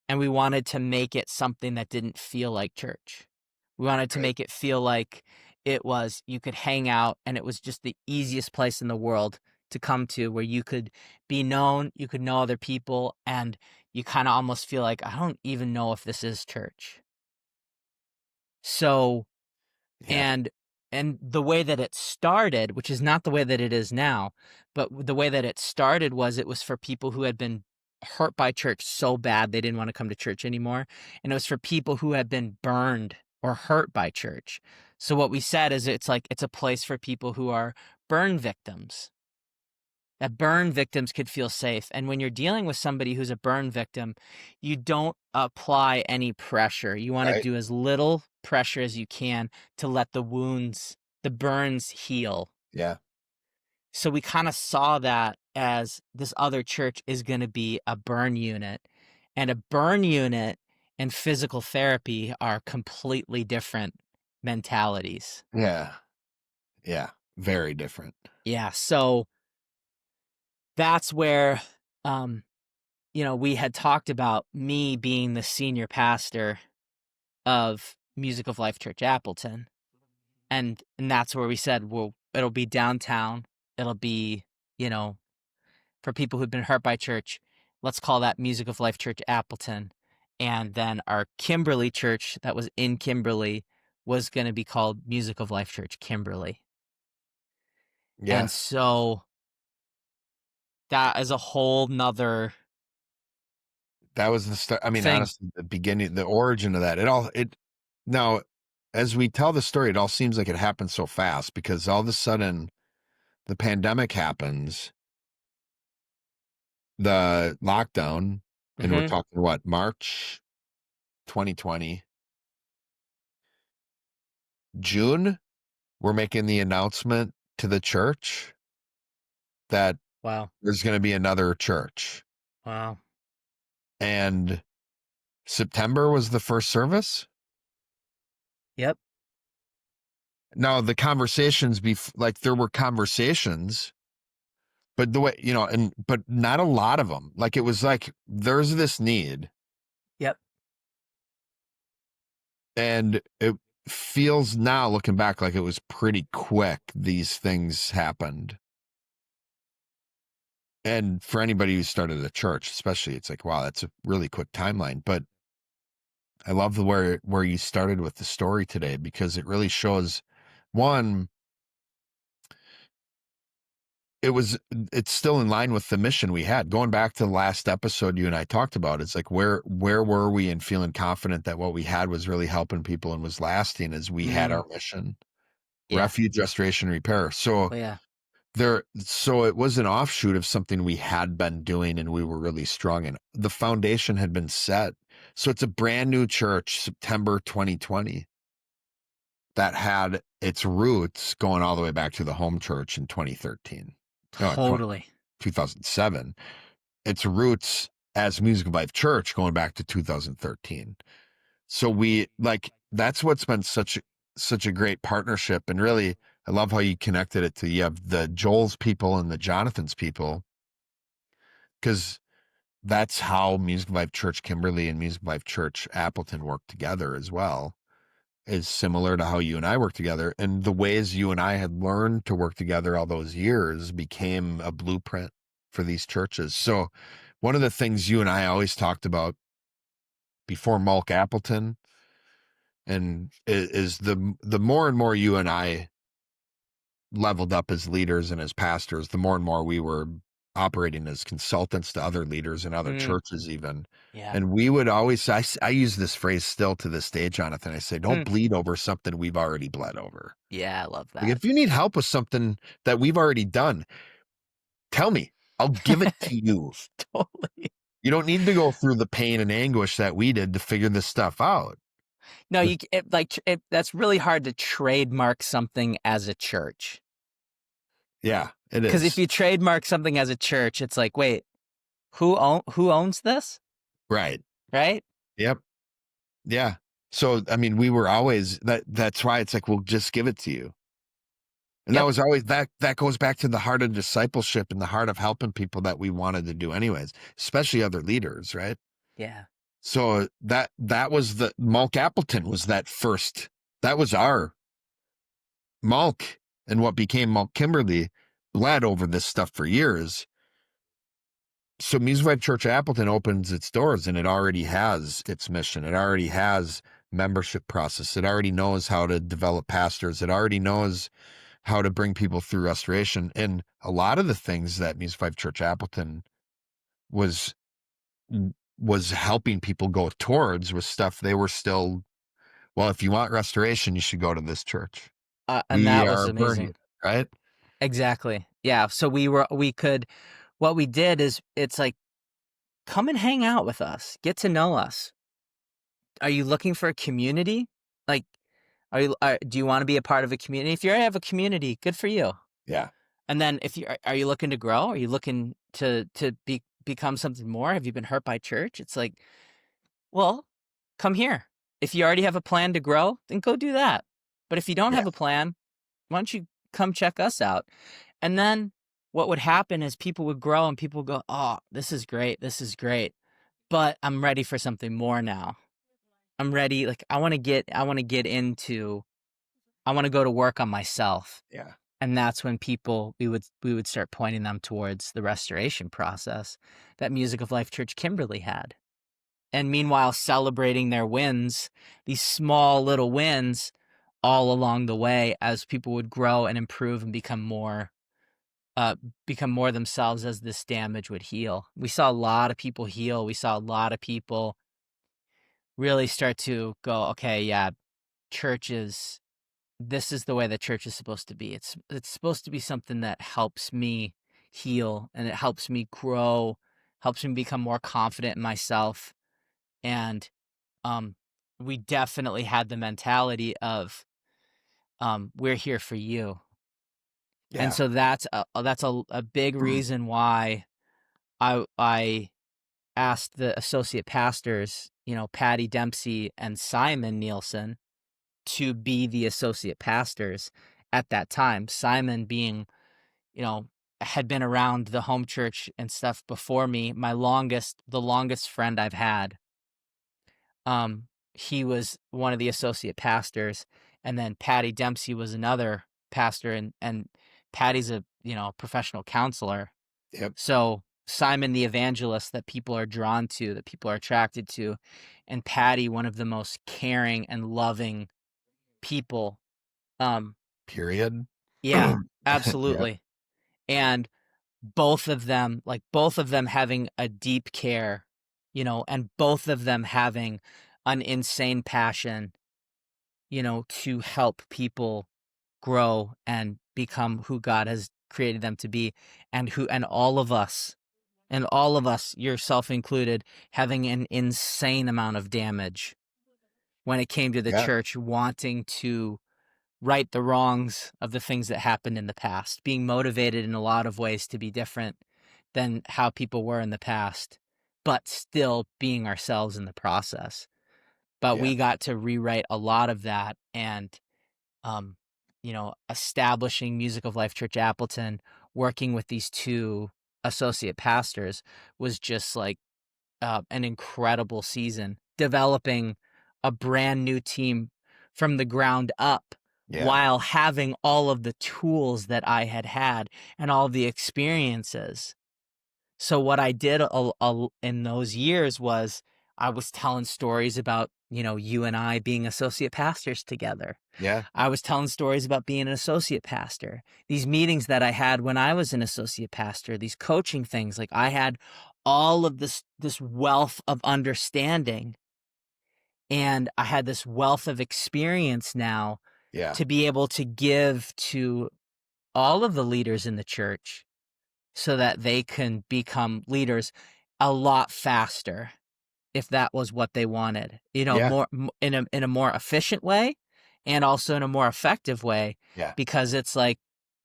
And we wanted to make it something that didn't feel like church. We wanted to Right. make it feel like you could hang out, and it was just the easiest place in the world to come to, where you could be known, you could know other people, and you kind of almost feel like, I don't even know if this is church. So, Yeah. and the way that it started, which is not the way that it is now, but the way that it started was, it was for people who had been hurt by church so bad they didn't want to come to church anymore, and it was for people who had been burned or hurt by church. So what we said is, it's a place for people who are burn victims, that burn victims could feel safe. And when you're dealing with somebody who's a burn victim, you don't apply any pressure. You want to Right. do as little pressure as you can to let the burns heal. Yeah. So we kind of saw that as, this other church is going to be a burn unit. And a burn unit and physical therapy are completely different mentalities. Yeah. Yeah. Very different. Yeah. So that's where, um, we had talked about me being the senior pastor of Music of Life Church Appleton. And that's where we said, well, it'll be downtown. It'll be, for people who've been hurt by church, let's call that Music of Life Church Appleton. And then our Kimberly church that was in Kimberly was going to be called Music of Life Church Kimberly. And Yeah. so that is a whole nother That was the start. I mean, thing. honestly, the beginning, the origin of that, now, as we tell the story, it all seems like it happened so fast, because all of a sudden the pandemic happens, the lockdown, and we're Hmm. talking what, March 2020, June, we're making the announcement to the church that Wow. there's going to be another church. Wow. And September was the first service. Yep. Now the conversations like there were conversations, but the way, but not a lot of them. Like it was like, there's this need, Yep. and it feels now looking back like it was pretty quick. These things happened. And for anybody who started a church, especially, it's like, wow, that's a really quick timeline. But I love where you started with the story today, because it really shows, one, it's still in line with the mission we had. Going back to the last episode you and I talked about, it's like, where were we, and feeling confident that what we had was really helping people and was lasting, as we had Mm. our mission, Yeah. refuge, restoration, repair. So Oh, yeah. so it was an offshoot of something we had been doing, and we were really strong in. The foundation had been set. So it's a brand new church, September 2020, that had its roots going all the way back to the home church in 2013. No, Totally. 2007. Its roots as Music of Life Church going back to 2013. So that's what's been such a great partnership. And really, I love how you connected it to, you have the Joel's people and the Jonathan's people, because that's how Music of Life Church Kimberly and Music of Life Church Appleton work together as well, is similar to how you and I work together. And the ways you and I had learned to work together all those years became a blueprint for these churches. So one of the things you and I always talked about before Mulk Appleton, and is the more and more you and I leveled up as leaders and as pastors, the more and more we were operating as consultants to other leaders and other Mm, churches even. yeah. And we would always, I use this phrase still to this day, Jonathan. I say, don't Hmm. bleed over something we've already bled over. Yeah, I love Like, that. if you need help with something that we've already done, tell me. I'll give it to you. Totally. You don't need to go through the pain and anguish that we did to figure this stuff out. No, The- that's really hard to trademark something as a church. yeah, it Because if is. you trademark something as a church, it's like, wait, who owns this? Right. Right? Yep. Yeah. So, I mean, we were always that's why it's like, we'll just give it to you. And that Yep. was always that goes back to the heart of discipleship and the heart of helping people that we wanted to do anyways, especially other leaders, right? Yeah. So that was the Malk Appleton was that was our Malk, and what became Malk Kimberly bled over this stuff for years. So Music Life Church Appleton opens its doors, and it already has its mission. It already has membership process. It already knows how to develop pastors. It already knows how to bring people through restoration. And a lot of the things that Music Life Church Appleton was was helping people go towards was stuff they were still, well, if you want restoration, you should go to this church. And We that was are burning, amazing. right? Exactly. Yeah. So what we did is it's like, come and hang out with us, get to know us. Are you looking for a community? Like, do you want to be a part of a community? If you already have a community, good for you. Yeah. And then if are you looking to grow? Are you looking to become something more? Have you been hurt by church? It's like, well, come here. If you already have a plan to grow, then go do that. But if you don't Yeah. have a plan, why don't you come check us out? And then what would happen is people would grow and people would go, "Oh, this is great. This is great. But I'm ready for something more now. I'm ready. Like I want to go to work on myself." Yeah. And that's when we would start pointing them towards the restoration process that Music of Life Church Kimberly had. And meanwhile celebrating their wins, these small little wins all along the way as people would grow and improve and uh become more themselves as this damage would heal. We saw a lot of people heal. We saw a lot of people really start to go, okay, yeah, churches this is the way that church is supposed to be. It's supposed to be something that helps me heal and it helps me grow, helps me become more confident in myself. And um we definitely had the mentality of we're here for you. And Yeah. so that's a big reason why I asked the associate pastors, Patty Dempsey and Simon Nielsen to be the associate pastors at that time. Simon being, you know, had been around the home church and stuff before me. The longest friend I've had. He was one of the associate pastors, and then Patty Dempsey was another pastor, and Patty's a professional counselor. Yep. So Simon the evangelist that people are drawn to, that people are attracted to, and Patty one of the most caring and loving people. Um, Period. yeah, Yep. absolutely. And both of them having a deep care, and both of them having an insane passion, to help people grow and become who God has created them to be, and all of us, yourself included, having an insane amount of damage when it came to the Yeah. church wanting to right the wrongs of the things that happened in the past, being motivated in a lot of ways to be different than how people were in the past. but still being ourselves in the process. But Yeah. we got to rewrite a lot of that, and um, establishing Music of Life Church Appleton, working with these two associate pastors was just like an incredible season, developing a brand new team from the ground up Yeah. while having all of the tools that I had and all the experiences. So what I did in those years was I was telling stories about, you and I being associate pastors together. Yeah. I was telling stories about being an associate pastor. These meetings that I had when I was an associate pastor, these coaching things, like I had all of this wealth of understanding, and I had this wealth of experience now Yeah. to be able to give to all of the leaders in the church so that they can become leaders a lot faster if that was what they wanted. Yeah. In a more efficient way and also in a more effective way, Yeah. because it's like,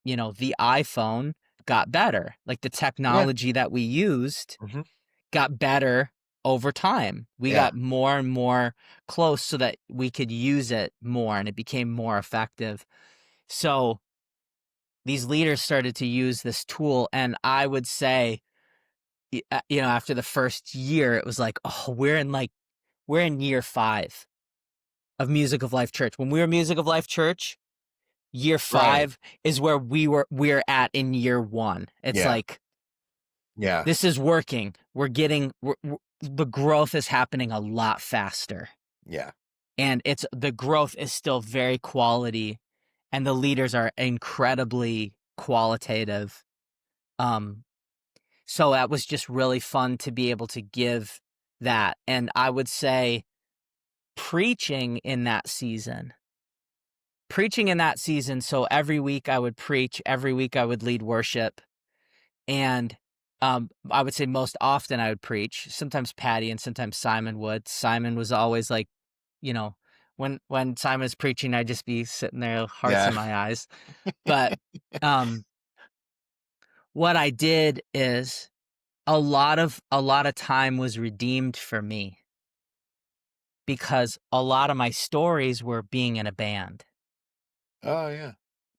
the iPhone got better. Like the Yeah. technology that we used Hmm. got better over time. We Yeah. got more and more close so that we could use it more and it became more effective. So these leaders started to use this tool, and I would say, after the first year, it was like, oh, we're in year 5 of Music of Life Church. When we were Music of Life Church, year Right. 5 is where we're at in year 1. It's Yeah. like, Yeah. this is working. The growth is happening a lot faster, Yeah. and the growth is still very quality, and the leaders are incredibly qualitative. Um, so that was just really fun to be able to give that. And I would say preaching in that season, so every week I would preach, every week I would lead worship, and I would say most often I would preach. Sometimes Patty and sometimes Simon would. Simon was always like, you know, when Simon was preaching, I'd just be sitting there, hearts in Yeah. my eyes. But um what I did is a lot of time was redeemed for me because a lot of my stories were being in a band. Oh yeah.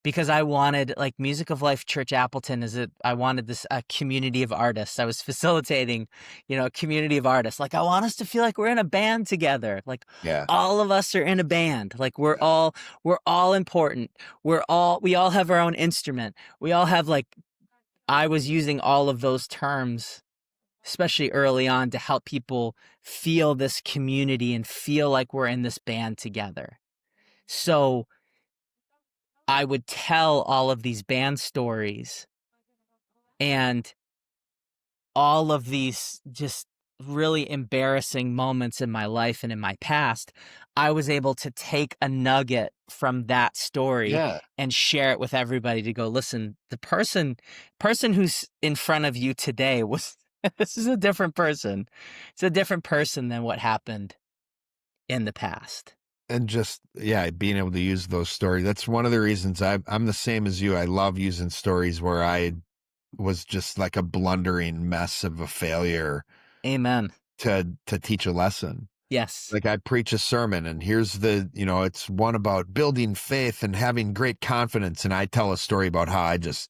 Because I wanted, like, Music of Life Church Appleton I wanted this a community of artists. I was facilitating, a community of artists. Like, I want us to feel like we're in a band together. Like, Yeah. all of us are in a band. Like, we're Yeah. all important. We all have our own instrument. We all have, like, I was using all of those terms, especially early on, to help people feel this community and feel like we're in this band together. So I would tell all of these band stories and all of these just really embarrassing moments in my life and in my past. I was able to take a nugget from that story Yeah. and share it with everybody to go, listen, the person who's in front of you today was this is a different person. It's a different person than what happened in the past. And just, yeah, being able to use those stories. That's one of the reasons I'm the same as you. I love using stories where I was just like a blundering mess of a failure Amen. to teach a lesson. Yes. Like I preach a sermon and here's it's one about building faith and having great confidence. And I tell a story about how I just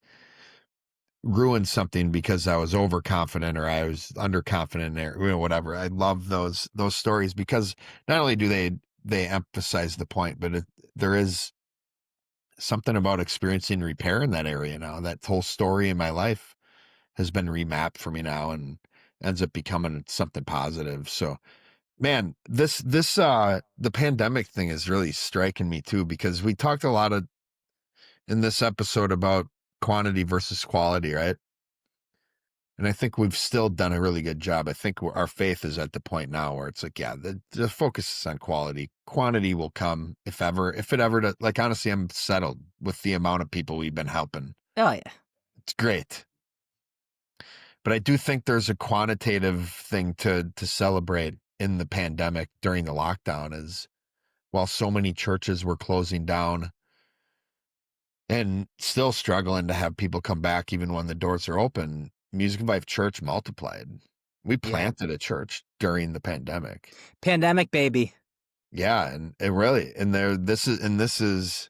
ruined something because I was overconfident or I was underconfident or whatever. I love those stories because not only do they emphasize the point, but there is something about experiencing repair in that area now. That whole story in my life has been remapped for me now and ends up becoming something positive. So man, the pandemic thing is really striking me too, because we talked a lot in this episode about quantity versus quality, right? And I think we've still done a really good job. I think our faith is at the point now where it's like, yeah, the focus is on quality. Quantity will come if it ever does. Like, honestly, I'm settled with the amount of people we've been helping. Oh yeah. It's great. But I do think there's a quantitative thing to celebrate in the pandemic during the lockdown is while so many churches were closing down and still struggling to have people come back even when the doors are open, Music of Life Church multiplied. We Yeah. planted a church during the pandemic. Pandemic, baby. Yeah, and it really, and this is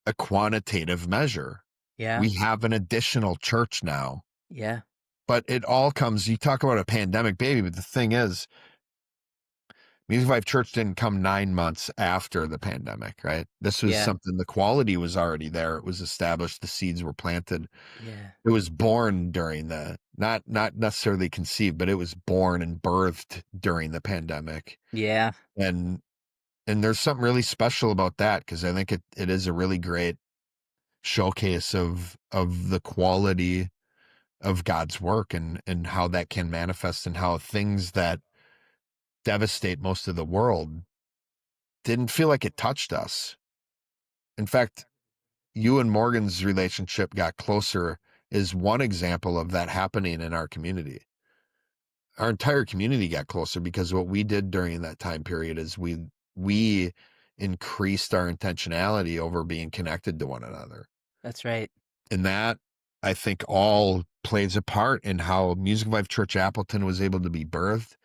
a quantitative measure. Yeah. We have an additional church now, Yeah. but it all comes, you talk about a pandemic baby, but the thing is, Music Life Church didn't come 9 months after the pandemic, right? This was Yeah. something, the quality was already there. It was established. The seeds were planted. Yeah. It was born during the, not necessarily conceived, but it was born and birthed during the pandemic. Yeah. And there's something really special about that, because I think it is a really great showcase of the quality of God's work, and how that can manifest, and how things that devastate most of the world didn't feel like it touched us. In fact, you and Morgan's relationship got closer is one example of that happening in our community. Our entire community got closer because what we did during that time period is we increased our intentionality over being connected to one another. That's right. And that, I think, all plays a part in how Music Life Church Appleton was able to be birthed.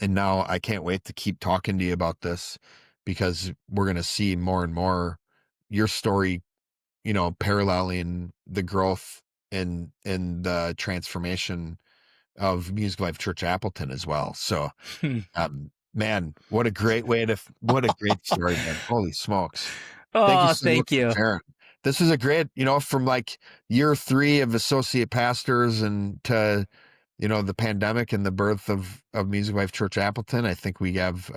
And now I can't wait to keep talking to you about this, because we're going to see more and more your story, paralleling the growth and the transformation of Music Life Church Appleton as well. So, man, what a great story, man. Holy smokes. Thank you Oh, so much thank for you. sharing. This is a great, from like year 3 of associate pastors and to, the pandemic and the birth of Music Life Church Appleton. I think we have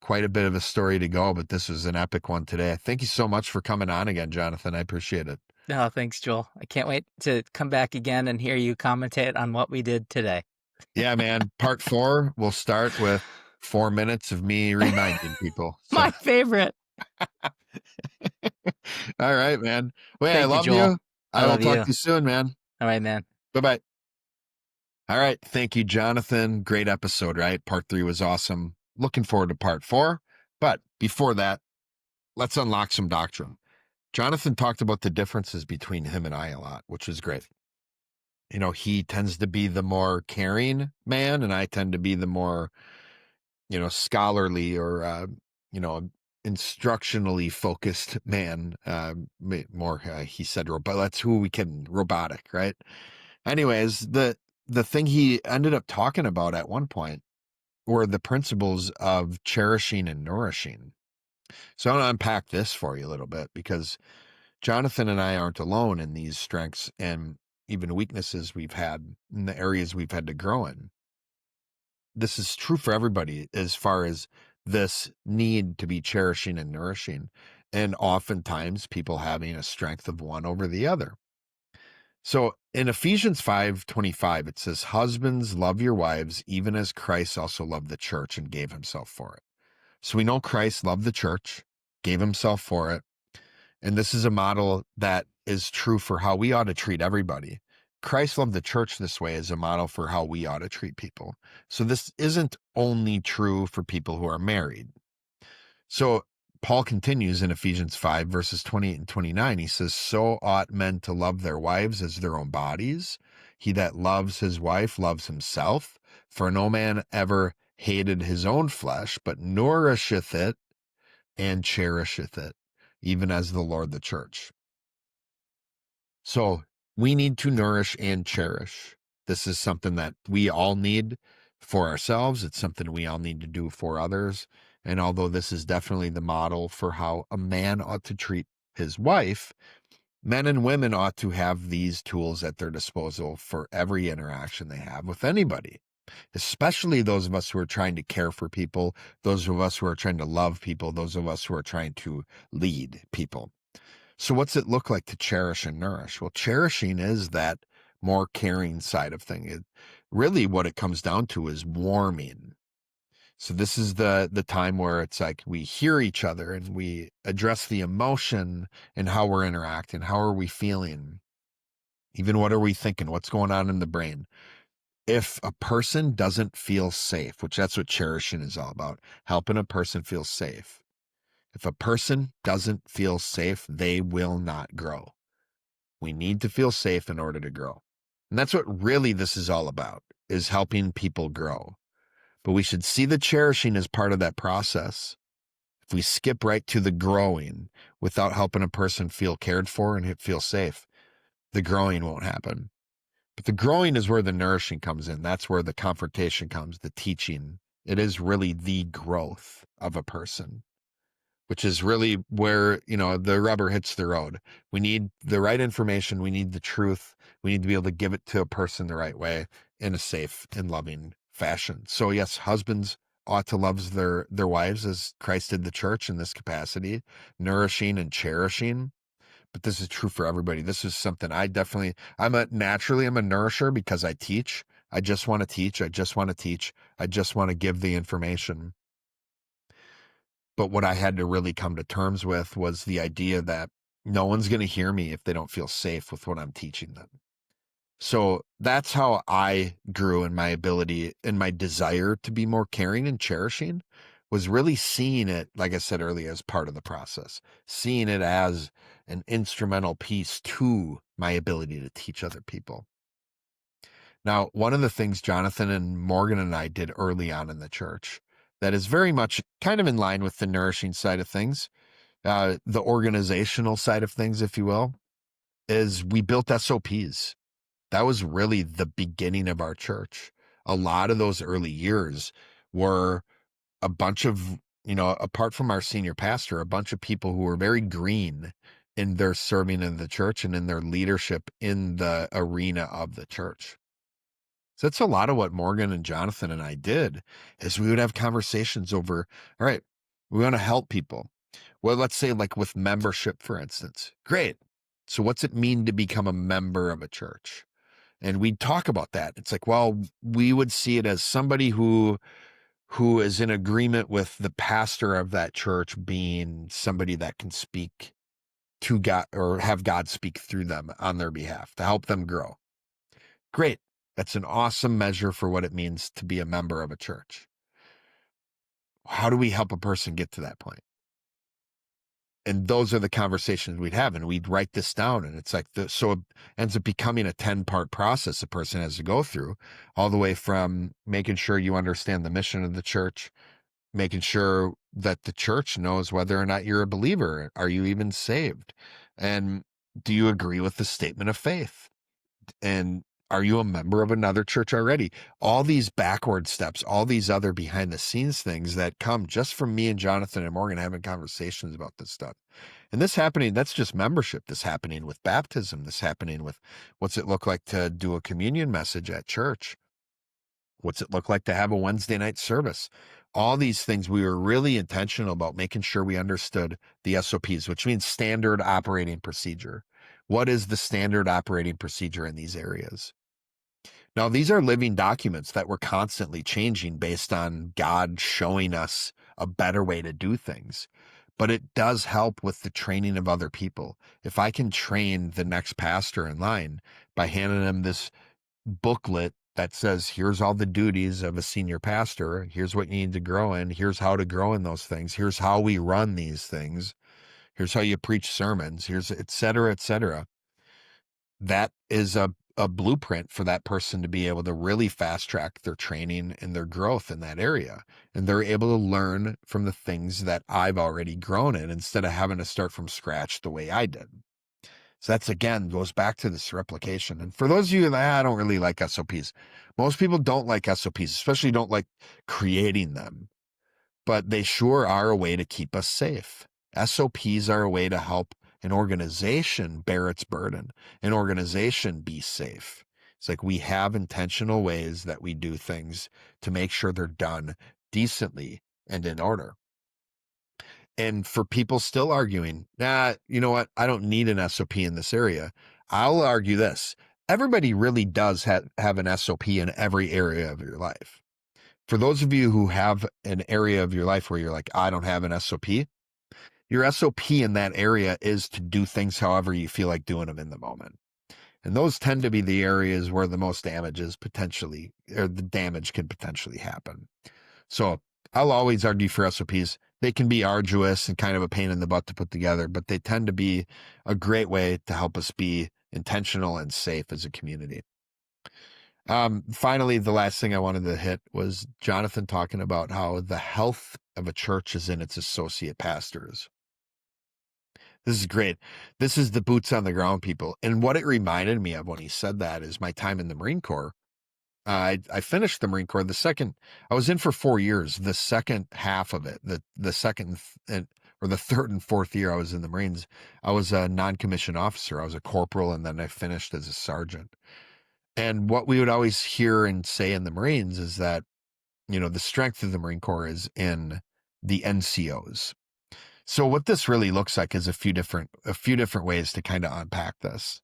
quite a bit of a story to go, but this was an epic one today. Thank you so much for coming on again, Jonathan. I appreciate it. Oh, thanks, Joel. I can't wait to come back again and hear you commentate on what we did today. Yeah, man. Part 4, we'll start with 4 minutes of me reminding people. So, My favorite. all right, man. Well, I Thank you, love Joel. you. I I will love talk you. to you soon, man. All right, man. Bye-bye. All right. Thank you, Jonathan. Great episode, right? Part 3 was awesome. Looking forward to part 4. But before that, let's unlock some doctrine. Jonathan talked about the differences between him and I a lot, which was great. He tends to be the more caring man, and I tend to be the more, scholarly or, instructionally focused man. More, he said, but that's who we can, robotic, right? Anyways, the thing he ended up talking about at one point were the principles of cherishing and nourishing. So I want to unpack this for you a little bit, because Jonathan and I aren't alone in these strengths and even weaknesses we've had in the areas we've had to grow in. This is true for everybody as far as this need to be cherishing and nourishing, and oftentimes people having a strength of one over the other. So in Ephesians 5:25, it says, "Husbands, love your wives, even as Christ also loved the church and gave himself for it." So we know Christ loved the church, gave himself for it. And this is a model that is true for how we ought to treat everybody. Christ loved the church this way as a model for how we ought to treat people. So this isn't only true for people who are married. So Paul continues in Ephesians 5, verses 28 and 29. He says, "So ought men to love their wives as their own bodies. He that loves his wife loves himself. For no man ever hated his own flesh, but nourisheth it and cherisheth it, even as the Lord the church." So we need to nourish and cherish. This is something that we all need for ourselves. It's something we all need to do for others. And although this is definitely the model for how a man ought to treat his wife, men and women ought to have these tools at their disposal for every interaction they have with anybody, especially those of us who are trying to care for people, those of us who are trying to love people, those of us who are trying to lead people. So what's it look like to cherish and nourish? Well, cherishing is that more caring side of thing. Really what it comes down to is warming. So this is the time where it's like we hear each other and we address the emotion and how we're interacting. How are we feeling? Even what are we thinking? What's going on in the brain? If a person doesn't feel safe, which that's what cherishing is all about, helping a person feel safe. If a person doesn't feel safe, they will not grow. We need to feel safe in order to grow. And that's what really this is all about, is helping people grow. But we should see the cherishing as part of that process. If we skip right to the growing without helping a person feel cared for and feel safe, the growing won't happen. But the growing is where the nourishing comes in. That's where the confrontation comes, the teaching. It is really the growth of a person, which is really where, the rubber hits the road. We need the right information. We need the truth. We need to be able to give it to a person the right way in a safe and loving fashion. So yes, husbands ought to love their wives as Christ did the church in this capacity, nourishing and cherishing. But this is true for everybody. This is something naturally I'm a nourisher because I teach. I just want to teach. I just want to teach. I just want to give the information. But what I had to really come to terms with was the idea that no one's going to hear me if they don't feel safe with what I'm teaching them. So that's how I grew in my ability and my desire to be more caring and cherishing, was really seeing it, like I said earlier, as part of the process, seeing it as an instrumental piece to my ability to teach other people. Now, one of the things Jonathan and Morgan and I did early on in the church that is very much kind of in line with the nourishing side of things, the organizational side of things, if you will, is we built SOPs. That was really the beginning of our church. A lot of those early years were a bunch of, apart from our senior pastor, a bunch of people who were very green in their serving in the church and in their leadership in the arena of the church. So that's a lot of what Morgan and Jonathan and I did, is we would have conversations over, all right, we want to help people. Well, let's say like with membership, for instance. Great. So what's it mean to become a member of a church? And we'd talk about that. It's like, well, we would see it as somebody who is in agreement with the pastor of that church being somebody that can speak to God or have God speak through them on their behalf to help them grow. Great. That's an awesome measure for what it means to be a member of a church. How do we help a person get to that point? And those are the conversations we'd have, and we'd write this down. And it's like, so it ends up becoming a 10-part process a person has to go through, all the way from making sure you understand the mission of the church, making sure that the church knows whether or not you're a believer. Are you even saved? And do you agree with the statement of faith? And are you a member of another church already? All these backward steps, all these other behind the scenes things that come just from me and Jonathan and Morgan having conversations about this stuff. And this happening, that's just membership. This happening with baptism, this happening with what's it look like to do a communion message at church? What's it look like to have a Wednesday night service? All these things, we were really intentional about making sure we understood the SOPs, which means standard operating procedure. What is the standard operating procedure in these areas? Now, these are living documents that we're constantly changing based on God showing us a better way to do things. But it does help with the training of other people. If I can train the next pastor in line by handing them this booklet that says, here's all the duties of a senior pastor, here's what you need to grow in, here's how to grow in those things, here's how we run these things, here's how you preach sermons, here's et cetera, et cetera. That is a blueprint for that person to be able to really fast track their training and their growth in that area. And they're able to learn from the things that I've already grown in instead of having to start from scratch the way I did. So that's, again, goes back to this replication. And for those of you that I don't really like SOPs, most people don't like SOPs, especially don't like creating them, but they sure are a way to keep us safe. SOPs are a way to help an organization bear its burden, an organization be safe. It's like we have intentional ways that we do things to make sure they're done decently and in order. And for people still arguing, you know what? I don't need an SOP in this area. I'll argue this. Everybody really does have an SOP in every area of your life. For those of you who have an area of your life where you're like, I don't have an SOP, your SOP in that area is to do things however you feel like doing them in the moment. And those tend to be the areas where the most damage is potentially, or the damage can potentially happen. So I'll always argue for SOPs. They can be arduous and kind of a pain in the butt to put together, but they tend to be a great way to help us be intentional and safe as a community. Finally, the last thing I wanted to hit was Jonathan talking about how the health of a church is in its associate pastors. This is great. This is the boots on the ground people. And what it reminded me of when he said that is my time in the Marine Corps. I finished the Marine Corps. I was in for 4 years. The second half of it, the second or the third and fourth year I was in the Marines, I was a non-commissioned officer. I was a corporal, and then I finished as a sergeant. And what we would always hear and say in the Marines is that, the strength of the Marine Corps is in the NCOs. So what this really looks like is a few different ways to kind of unpack this.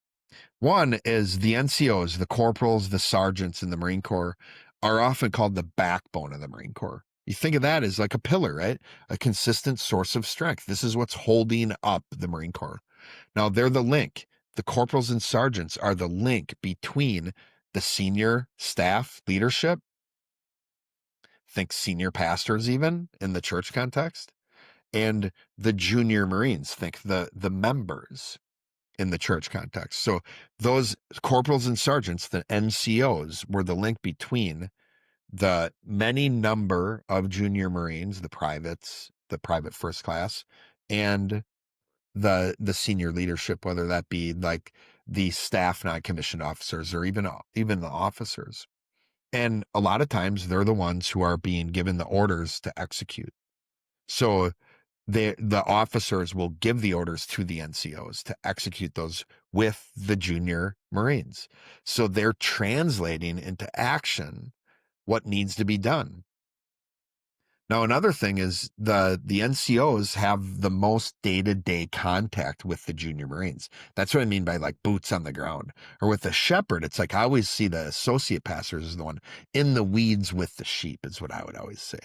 One is the NCOs, the corporals, the sergeants in the Marine Corps are often called the backbone of the Marine Corps. You think of that as like a pillar, right? A consistent source of strength. This is what's holding up the Marine Corps. Now they're the link. The corporals and sergeants are the link between the senior staff leadership, think senior pastors even in the church context, and the junior Marines, think the members in the church context. So those corporals and sergeants, the NCOs, were the link between the many number of junior Marines, the privates, the private first class, and the senior leadership, whether that be like the staff non-commissioned officers or even the officers. And a lot of times they're the ones who are being given the orders to execute. So the officers will give the orders to the NCOs to execute those with the junior Marines. So they're translating into action what needs to be done. Now, another thing is the NCOs have the most day-to-day contact with the junior Marines. That's what I mean by like boots on the ground. Or with the shepherd, it's like I always see the associate pastors as the one in the weeds with the sheep, is what I would always say.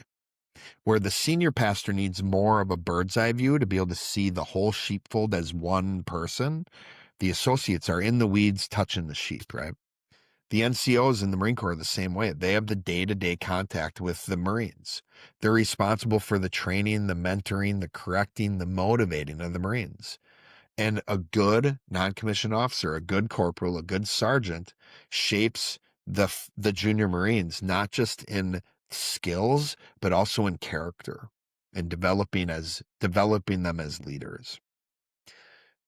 Where the senior pastor needs more of a bird's eye view to be able to see the whole sheepfold as one person, the associates are in the weeds touching the sheep, right? The NCOs in the Marine Corps are the same way. They have the day-to-day contact with the Marines. They're responsible for the training, the mentoring, the correcting, the motivating of the Marines. And a good non-commissioned officer, a good corporal, a good sergeant shapes the junior Marines, not just in skills, but also in character and developing them as leaders.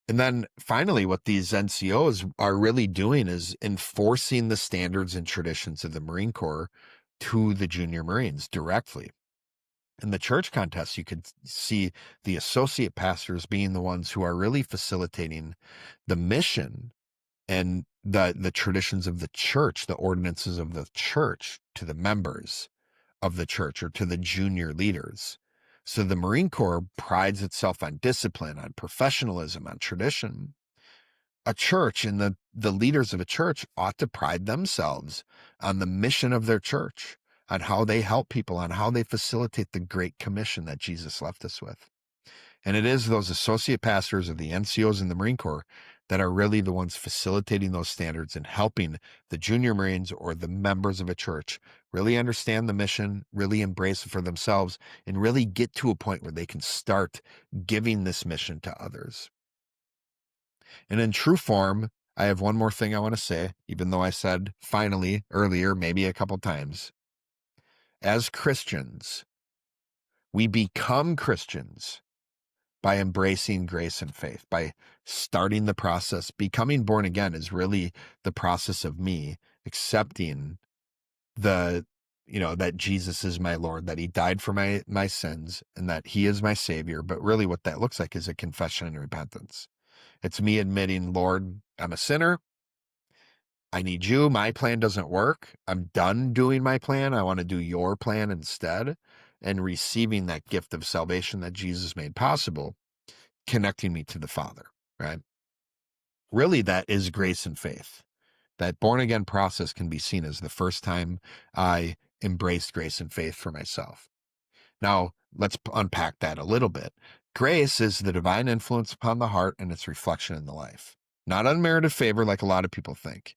And then finally, what these NCOs are really doing is enforcing the standards and traditions of the Marine Corps to the junior Marines directly. In the church context, you could see the associate pastors being the ones who are really facilitating the mission and the traditions of the church, the ordinances of the church to the members of the church or to the junior leaders. So the Marine Corps prides itself on discipline, on professionalism, on tradition. A church and the leaders of a church ought to pride themselves on the mission of their church, on how they help people, on how they facilitate the great commission that Jesus left us with. And it is those associate pastors of the NCOs in the Marine Corps that are really the ones facilitating those standards and helping the junior Marines or the members of a church really understand the mission, really embrace it for themselves, and really get to a point where they can start giving this mission to others. And in true form, I have one more thing I want to say, even though I said finally earlier, maybe a couple times. As Christians, we become Christians by embracing grace and faith, by starting the process. Becoming born again is really the process of me accepting that Jesus is my Lord, that he died for my sins, and that he is my Savior. But really what that looks like is a confession and repentance. It's me admitting, Lord, I'm a sinner. I need you. My plan doesn't work. I'm done doing my plan. I want to do your plan instead. And receiving that gift of salvation that Jesus made possible, connecting me to the Father, right? Really, that is grace and faith. That born again process can be seen as the first time I embraced grace and faith for myself. Now, let's unpack that a little bit. Grace is the divine influence upon the heart and its reflection in the life. Not unmerited favor like a lot of people think.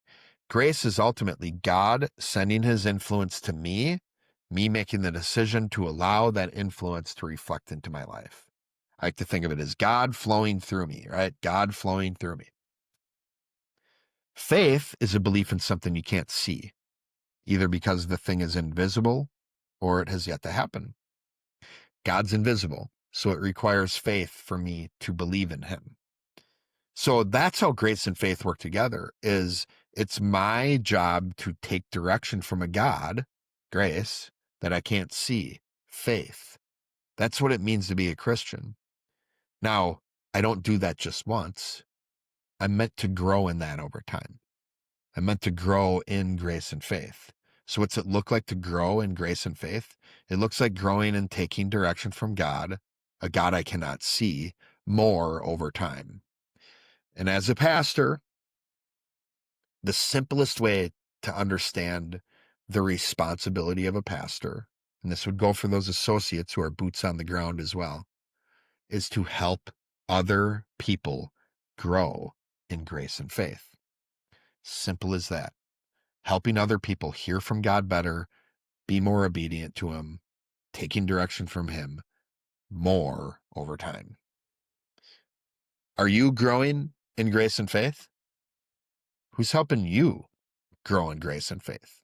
Grace is ultimately God sending his influence to me making the decision to allow that influence to reflect into my life. I like to think of it as God flowing through me, right? God flowing through me. Faith is a belief in something you can't see. either because the thing is invisible or it has yet to happen. God's invisible, so it requires faith for me to believe in him. So that's how grace and faith work together. Is it's my job to take direction from a God, grace, that I can't see, faith. That's what it means to be a Christian. Now, I don't do that just once. I'm meant to grow in that over time. I'm meant to grow in grace and faith. So what's it look like to grow in grace and faith? It looks like growing and taking direction from God, a God I cannot see, more over time. And as a pastor, the simplest way to understand the responsibility of a pastor, and this would go for those associates who are boots on the ground as well, is to help other people grow in grace and faith. Simple as that. Helping other people hear from God better, be more obedient to him, taking direction from him more over time. Are you growing in grace and faith? Who's helping you grow in grace and faith?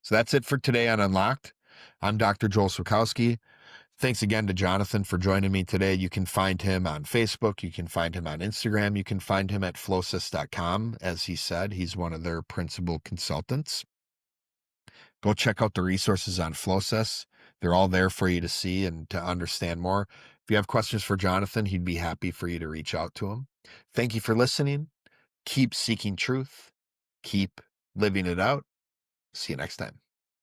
So that's it for today on Unlocked. I'm Dr. Joel Swakowski. Thanks again to Jonathan for joining me today. You can find him on Facebook. You can find him on Instagram. You can find him at flowsys.com. As he said, he's one of their principal consultants. Go check out the resources on Flowsys. They're all there for you to see and to understand more. If you have questions for Jonathan, he'd be happy for you to reach out to him. Thank you for listening. Keep seeking truth. Keep living it out. See you next time.